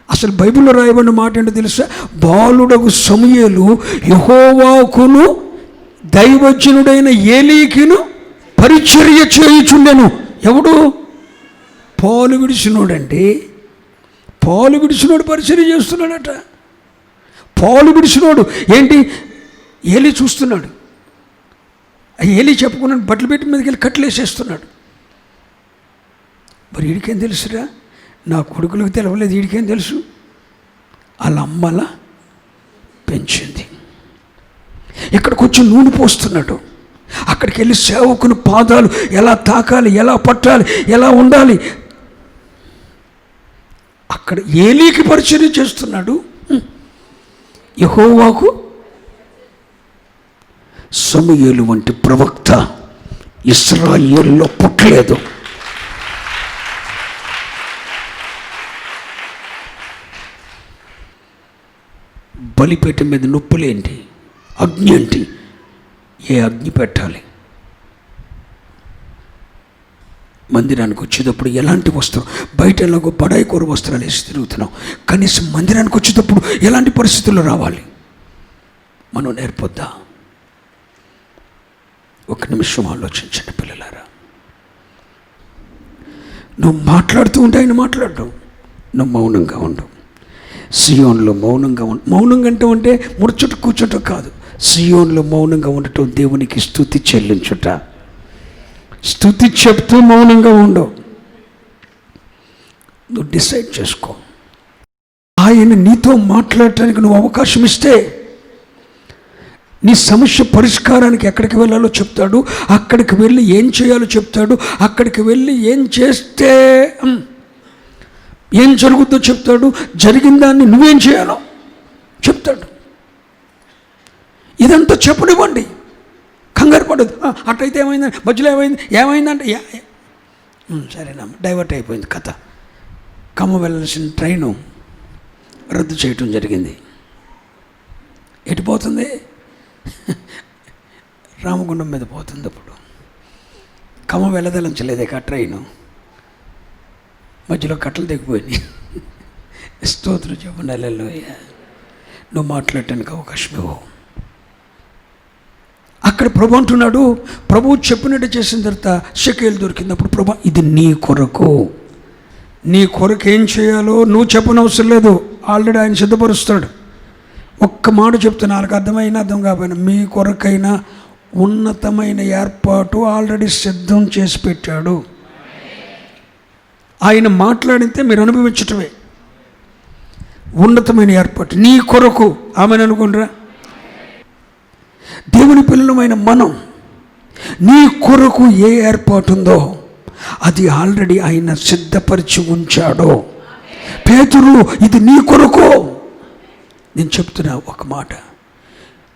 అసలు బైబిల్లో రాయబడిన మాట ఏంటో తెలుసా? బాలుడగు సమూయేలు యెహోవాకును దైవజనుడైన ఏలీకిను పరిచర్య చేయుచుండెను. ఎవడు? పాలు విడిచినోడండి. పాలు విడిచినోడు పరిచర్య చేస్తున్నాడట. పాలు విడిచినోడు ఏంటి? ఏలీ చూస్తున్నాడు. ఏలీ చెప్పుకున్నాడు, బట్టలు పెట్టి మీదకి వెళ్ళి కట్టలేసేస్తున్నాడు. మరి వీడికేం తెలుసురా? నా కొడుకులకు తెలవలేదు, వీడికేం తెలుసు? వాళ్ళ అమ్మలా పెంచింది. ఇక్కడికి వచ్చి నూనె పోస్తున్నాడు. అక్కడికి వెళ్ళి సేవకుని పాదాలు ఎలా తాకాలి, ఎలా పట్టాలి, ఎలా ఉండాలి, అక్కడ ఏలీకి పరిచర్య చేస్తున్నాడు. యెహోవాకు సమూయేలు వంటి ప్రవక్త ఇశ్రాయేలులో పుట్టలేదు. బలిపీఠ మీద నొప్పులేంటి? అగ్ని ఏంటి? ఏ అగ్ని పెట్టాలి? మందిరానికి వచ్చేటప్పుడు ఎలాంటి వస్త్రం? బయట ఎలాగో బడాయి కూర వస్త్రాలు వేసి తిరుగుతున్నాం, కనీసం మందిరానికి వచ్చేటప్పుడు ఎలాంటి పరిస్థితుల్లో రావాలి మనం నేర్పొద్దా? ఒక నిమిషం ఆలోచించండి పిల్లలారా. నువ్వు మాట్లాడుతూ ఉంటే ఆయన మాట్లాడడం, నువ్వు మౌనంగా ఉండు. సియోన్లో మౌనంగా మౌనంగా అంటే ముడుచుట కూర్చుట కాదు. సియోన్లో మౌనంగా ఉండటం దేవునికి స్తుతి చెల్లించుట. స్తుతి చెప్తూ మౌనంగా ఉండవు. నువ్వు డిసైడ్ చేసుకో. ఆయన నీతో మాట్లాడటానికి నువ్వు అవకాశం ఇస్తే నీ సమస్య పరిష్కారానికి ఎక్కడికి వెళ్ళాలో చెప్తాడు, అక్కడికి వెళ్ళి ఏం చేయాలో చెప్తాడు, అక్కడికి వెళ్ళి ఏం చేస్తే ఏం జరుగుతుందో చెప్తాడు, జరిగిన దాన్ని నువ్వేం చేయాలో చెప్తాడు. ఇదంతా చెప్పనివ్వండి, కంగారు పడదు. అట్టయితే ఏమైందంటే మధ్యలో ఏమైందంటే సరేనా డైవర్ట్ అయిపోయింది కథ. ఖమ్మం వెళ్ళాల్సిన ట్రైను రద్దు చేయటం జరిగింది. ఎటు పోతుంది? రామగుండం మీద పోతుంది. అప్పుడు ఖమ్మం వెళ్ళదలంచలేదే ఆ ట్రైను. మధ్యలో కట్టలు దిగిపోయినాయి. స్తోత్రం చెప్పండి. హల్లెలూయా. నువ్వు మాట్లాడటానికి అవకాశం ఇవ్వు. అక్కడ ప్రభు అంటున్నాడు, ప్రభువు చెప్పినట్టు చేసిన తర్వాత షకేలు దొరికినప్పుడు ప్రభు ఇది నీ కొరకు, నీ కొరకు ఏం చేయాలో నువ్వు చెప్పనవసరం లేదు, ఆల్రెడీ ఆయన సిద్ధపరుస్తాడు. ఒక్క మాట చెప్తున్నా, వాళ్ళకి అర్థమైనా అర్థం కాకపోయినా, మీ కొరకైనా ఉన్నతమైన ఏర్పాటు ఆల్రెడీ సిద్ధం చేసి పెట్టాడు. ఆయన మాట్లాడితే మీరు అనుభవించటమే ఉన్నతమైన ఏర్పాటు నీ కొరకు. ఆమెను అనుకుంటారా? దేవుని పిల్లలమైన మనం నీ కొరకు ఏ ఏర్పాటు ఉందో అది ఆల్రెడీ ఆయన సిద్ధపరిచి ఉంచాడో. పేతురు ఇది నీ కొరకు. నేను చెప్తున్నా ఒక మాట,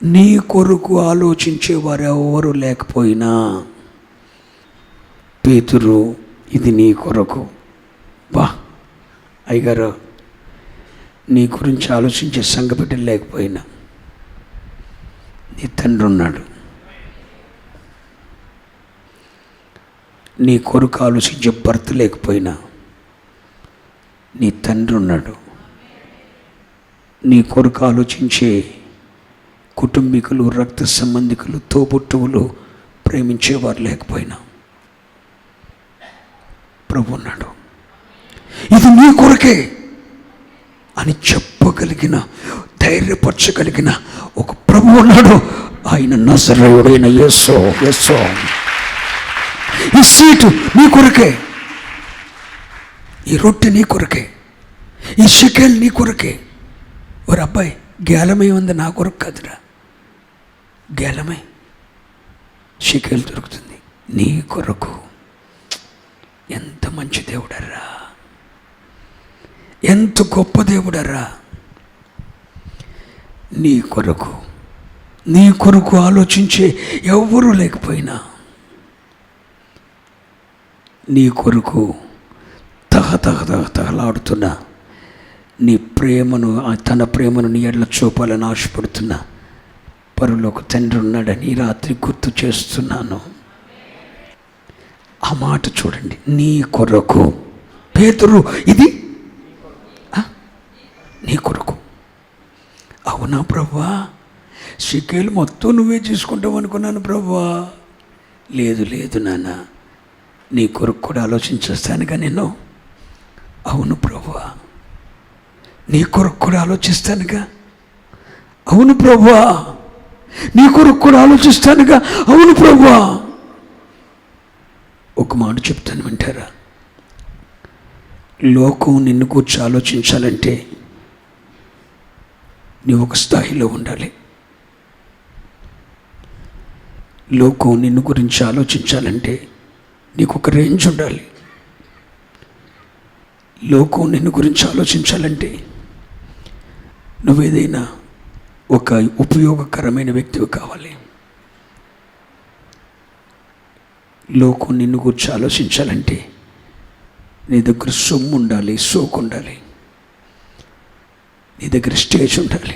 నీ కొరకు ఆలోచించేవారు ఎవరు లేకపోయినా పేతురు ఇది నీ కొరకు. బా అయ్యగారు, నీ గురించి ఆలోచించే సంఘబిడ్డలు లేకపోయినా నీ తండ్రి ఉన్నాడు. నీ కొరకు ఆలోచించే భర్త లేకపోయినా నీ తండ్రి ఉన్నాడు. నీ కొరకు ఆలోచించే కుటుంబీకులు, రక్త సంబంధికులు, తోబుట్టువులు, ప్రేమించేవారు లేకపోయినా ప్రభు ఉన్నాడు. ఇది నీ కొరకే అని చెప్పగలిగిన, ధైర్యపరచగలిగిన ఒక ప్రభు ఉన్నాడు. ఆయన నజరేయుడైన యేసు. యేసు ఈ సీటు నీ కొరకే, ఈ రొట్టె నీ కొరకే, ఈ షెకెల్ నీ కొరకే. ఓరు అబ్బాయి, గేలమై ఉంది నా కొరకు కాదురా, గేలమై షెకెల్ దొరుకుతుంది నీ కొరకు. ఎంత మంచి దేవుడర్రా, ఎంత గొప్ప దేవుడర్రా. నీ కొరకు, నీ కొరకు ఆలోచించే ఎవరూ లేకపోయినా నీ కొరకు తహతహలాడుతున్న నీ ప్రేమను, తన ప్రేమను నీ ఎడల చూపాలని ఆశపడుతున్న పరలోక తండ్రి ఉన్నాడని ఈ రాత్రి గుర్తు చేస్తున్నాను. ఆ మాట చూడండి, నీ కొరకు. పేతురు ఇది నీ కొరకు. అవునా ప్రభువా, షెకెలు మొత్తం నువ్వే చూసుకుంటావు అనుకున్నాను ప్రభువా. లేదు లేదు నాన్న, నీ కొరకు కూడా ఆలోచించేస్తానుగా నేను. అవును ప్రభువా, నీ కొరకు కూడా ఆలోచిస్తానుగా. అవును ప్రభువా, నీ కొరకు కూడా ఆలోచిస్తానుగా. అవును ప్రభువా. ఒక మాట చెప్తాను, వింటారా? లోకం నిన్ను కూర్చో ఆలోచించాలంటే నీవు ఒక స్థాయిలో ఉండాలి. లోకం నిన్ను గురించి ఆలోచించాలంటే నీకు ఒక రేంజ్ ఉండాలి. లోకం నిన్ను గురించి ఆలోచించాలంటే నువ్వేదైనా ఒక ఉపయోగకరమైన వ్యక్తివి కావాలి. లోకం నిన్ను గురించి ఆలోచించాలంటే నీ దగ్గర సొమ్ము ఉండాలి, సోకు ఉండాలి, నీ దగ్గర స్టేజ్ ఉండాలి.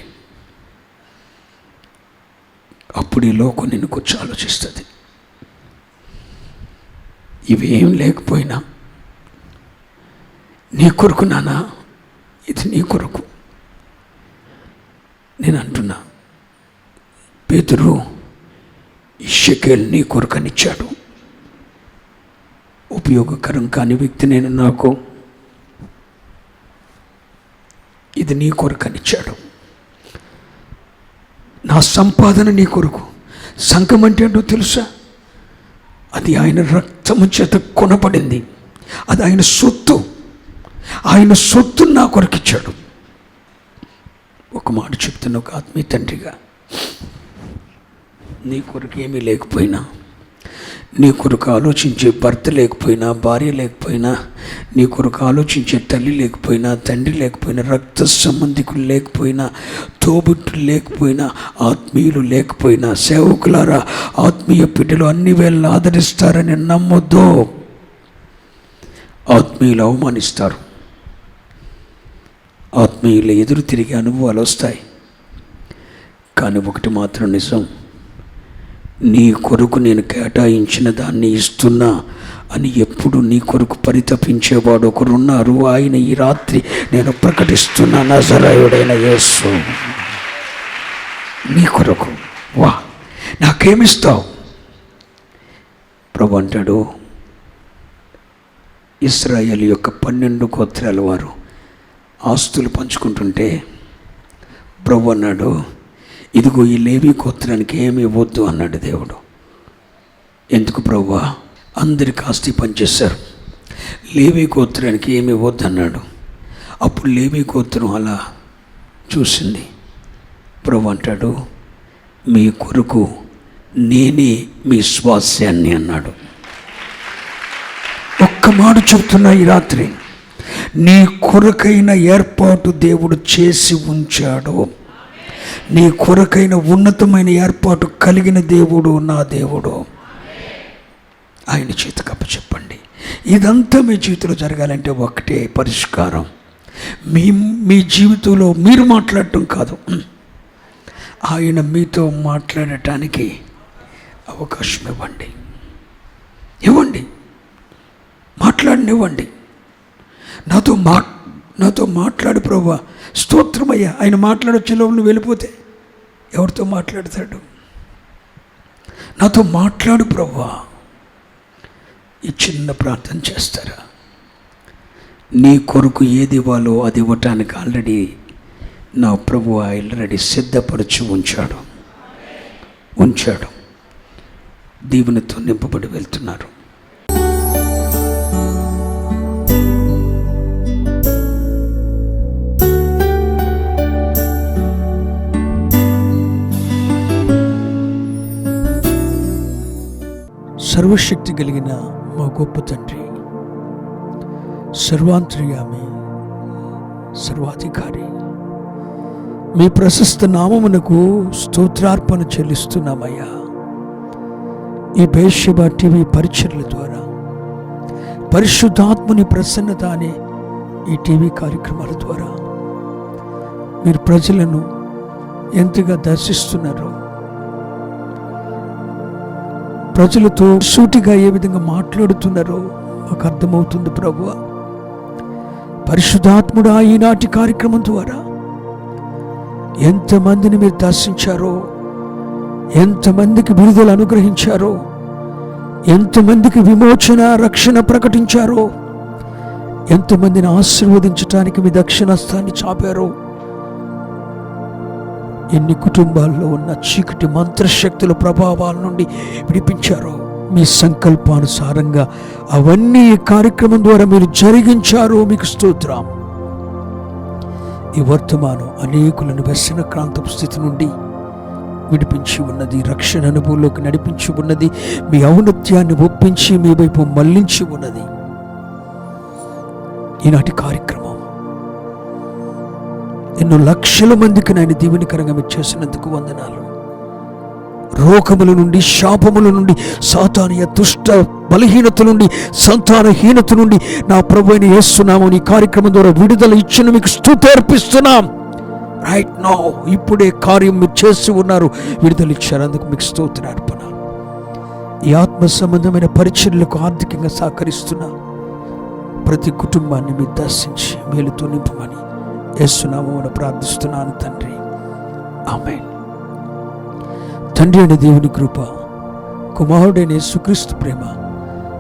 అప్పుడు ఈ లోకం నిన్ను గురించి ఆలోచిస్తుంది. ఇవేం లేకపోయినా నీ కొరకు నానా, ఇది నీ కొరకు. నేను అంటున్నా, పేతురు ఈ షెకెల్ నీ కొరకనిచ్చాడు. ఉపయోగకరం కాని వ్యక్తి నేను, నాకు ఇది నీ కొరకనిచ్చాడు. నా సంపాదన నీ కొరకు. సంఘం అంటే ఏంటో తెలుసా? అది ఆయన రక్తము చేత కొనబడింది. అది ఆయన సొత్తు. ఆయన సొత్తును నా కొరకిచ్చాడు. ఒక మాట చెప్తున్నా, ఒక ఆత్మీయ తండ్రిగా, నీ కొరకు ఏమీ లేకపోయినా, నీ కొరకు ఆలోచించే భర్త లేకపోయినా, భార్య లేకపోయినా, నీ కొరకు ఆలోచించే తల్లి లేకపోయినా, తండ్రి లేకపోయినా, రక్త సంబంధికులు లేకపోయినా, తోబుట్టులు లేకపోయినా, ఆత్మీయులు లేకపోయినా, సేవకులారా, ఆత్మీయ బిడ్డలు అన్ని వేళ ఆదరిస్తారని నమ్మొద్దు. ఆత్మీయులు అవమానిస్తారు. ఆత్మీయులు ఎదురు తిరిగే అనుభవాలు వస్తాయి. కానీ ఒకటి మాత్రం నిజం, నీ కొరకు నేను కేటాయించిన దాన్ని ఇస్తున్నా అని ఎప్పుడు నీ కొరకు పరితపించేవాడు ఒకరున్నారు. ఆయన ఈ రాత్రి నేను ప్రకటిస్తున్నా, నజరేయుడైన యేసు నీ కొరకు. వా, నాకేమిస్తావు? ప్రభు అంటాడు, ఇశ్రాయేలు యొక్క 12 గోత్రాల వారు ఆస్తులు పంచుకుంటుంటే ప్రభు అన్నాడు, ఇదిగో ఈ లేవి గోత్రానికి ఏమి ఇవ్వద్దు అన్నాడు దేవుడు. ఎందుకు ప్రభువా? అందరికి ఆస్తి పనిచేశారు, లేవి గోత్రానికి ఏమి ఇవ్వద్దు అన్నాడు. అప్పుడు లేవి గోత్రం అలా చూసింది. ప్రభు అంటాడు, మీ కొరకు నేనే మీ స్వాస్యాన్ని అన్నాడు. ఒక్క మాట చెప్తున్నా ఈ రాత్రి, నీ కొరకైన ఏర్పాటు దేవుడు చేసి ఉంచాడు. నీ కొరకైన ఉన్నతమైన ఏర్పాటు కలిగిన దేవుడు నా దేవుడు. ఆయన చేతికి అప్పచెప్పండి. ఇదంతా మీ జీవితంలో జరగాలంటే ఒకటే పరిష్కారం, మీ జీవితంలో మీరు మాట్లాడటం కాదు, ఆయన మీతో మాట్లాడటానికి అవకాశం ఇవ్వండి. మాట్లాడనివ్వండి. నాతో మాట్లాడు ప్రభువా. స్తోత్రమయ్యా. ఆయన మాట్లాడొచ్చేలో నువ్వు వెళ్ళిపోతే ఎవరితో మాట్లాడతాడు? నాతో మాట్లాడు ప్రభువా. ఈ చిన్న ప్రార్థన చేస్తారా? నీ కొరకు ఏది ఇవ్వాలో అది ఇవ్వటానికి ఆల్రెడీ నా ప్రభువు ఆల్రెడీ సిద్ధపరిచి ఉంచాడు. దీవెనతో నింపబడి వెళ్తున్నారు. సర్వశక్తి కలిగిన మా గొప్ప తండ్రి, సర్వాంతర్యామి, సర్వాధికారి, మీ ప్రశస్త నామమునకు స్తోత్రార్పణ చెల్లిస్తున్నామయ్యా. ఈ బేర్షెబా టీవీ పరిచర్ల ద్వారా పరిశుద్ధాత్మని ప్రసన్నత అనే ఈ టీవీ కార్యక్రమాల ద్వారా మీరు ప్రజలను ఎంతగా దర్శిస్తున్నారో, ప్రజలతో సూటిగా ఏ విధంగా మాట్లాడుతున్నారో మాకు అర్థమవుతుంది ప్రభువా. పరిశుద్ధాత్ముడా, ఈనాటి కార్యక్రమం ద్వారా ఎంతమందిని మీరు దర్శించారో, ఎంతమందికి విడుదల అనుగ్రహించారో, ఎంతమందికి విమోచన రక్షణ ప్రకటించారో, ఎంతమందిని ఆశీర్వదించడానికి మీ దక్షిణాస్తాన్ని చాపారో, ఎన్ని కుటుంబాల్లో ఉన్న చీకటి మంత్రశక్తుల ప్రభావాల నుండి విడిపించారో, మీ సంకల్పానుసారంగా అవన్నీ ఈ కార్యక్రమం ద్వారా మీరు జరిగించారో మీకు స్తోత్రం. ఈ వర్తమానం అనేకులను వ్యసనక్రాంతపు స్థితి నుండి విడిపించి ఉన్నది, రక్షణ అనుభవంలోకి నడిపించి ఉన్నది, మీ ఔన్నత్యాన్ని ఒప్పించి మీ వైపు మళ్లించి ఉన్నది. ఈనాటి కార్యక్రమం ఎన్నో లక్షల మందికి నాయన దీవెనకరంగా మీరు చేసినందుకు వందనాలు. రోగముల నుండి, శాపముల నుండి, సాతానీయ దుష్ట బలహీనత నుండి, సంతానహీనత నుండి నా ప్రభువైన యేసునామమున ఈ కార్యక్రమం ద్వారా విడుదల ఇచ్చిన మీకు స్తుతి అర్పిస్తున్నాం. రైట్ నౌ ఇప్పుడే కార్యం మీరు చేసి ఉన్నారు, విడుదల ఇచ్చారు, అందుకు మీకు స్తోత్ర అర్పణ. ఈ ఆత్మ సంబంధమైన పరిచర్యలకు ఆర్థికంగా సహకరిస్తున్న ప్రతి కుటుంబాన్ని మీరు దర్శించి మేలుతో నింపమని యేసునామమున ప్రార్థిస్తున్నాను తండ్రి, ఆమేన్. తండ్రి అయిన దేవుని కృప, కుమారుడైన యేసుక్రీస్తు ప్రేమ,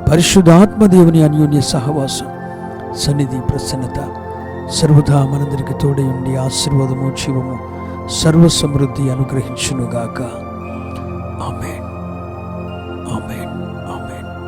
పరిశుద్ధాత్మ దేవుని అన్యోన్య సహవాసం, సన్నిధి, ప్రసన్నత సర్వదా మనందరికి తోడై ఉండి ఆశీర్వాదము, జీవము, సర్వ సమృద్ధి అనుగ్రహించునుగాక. ఆమేన్, ఆమేన్.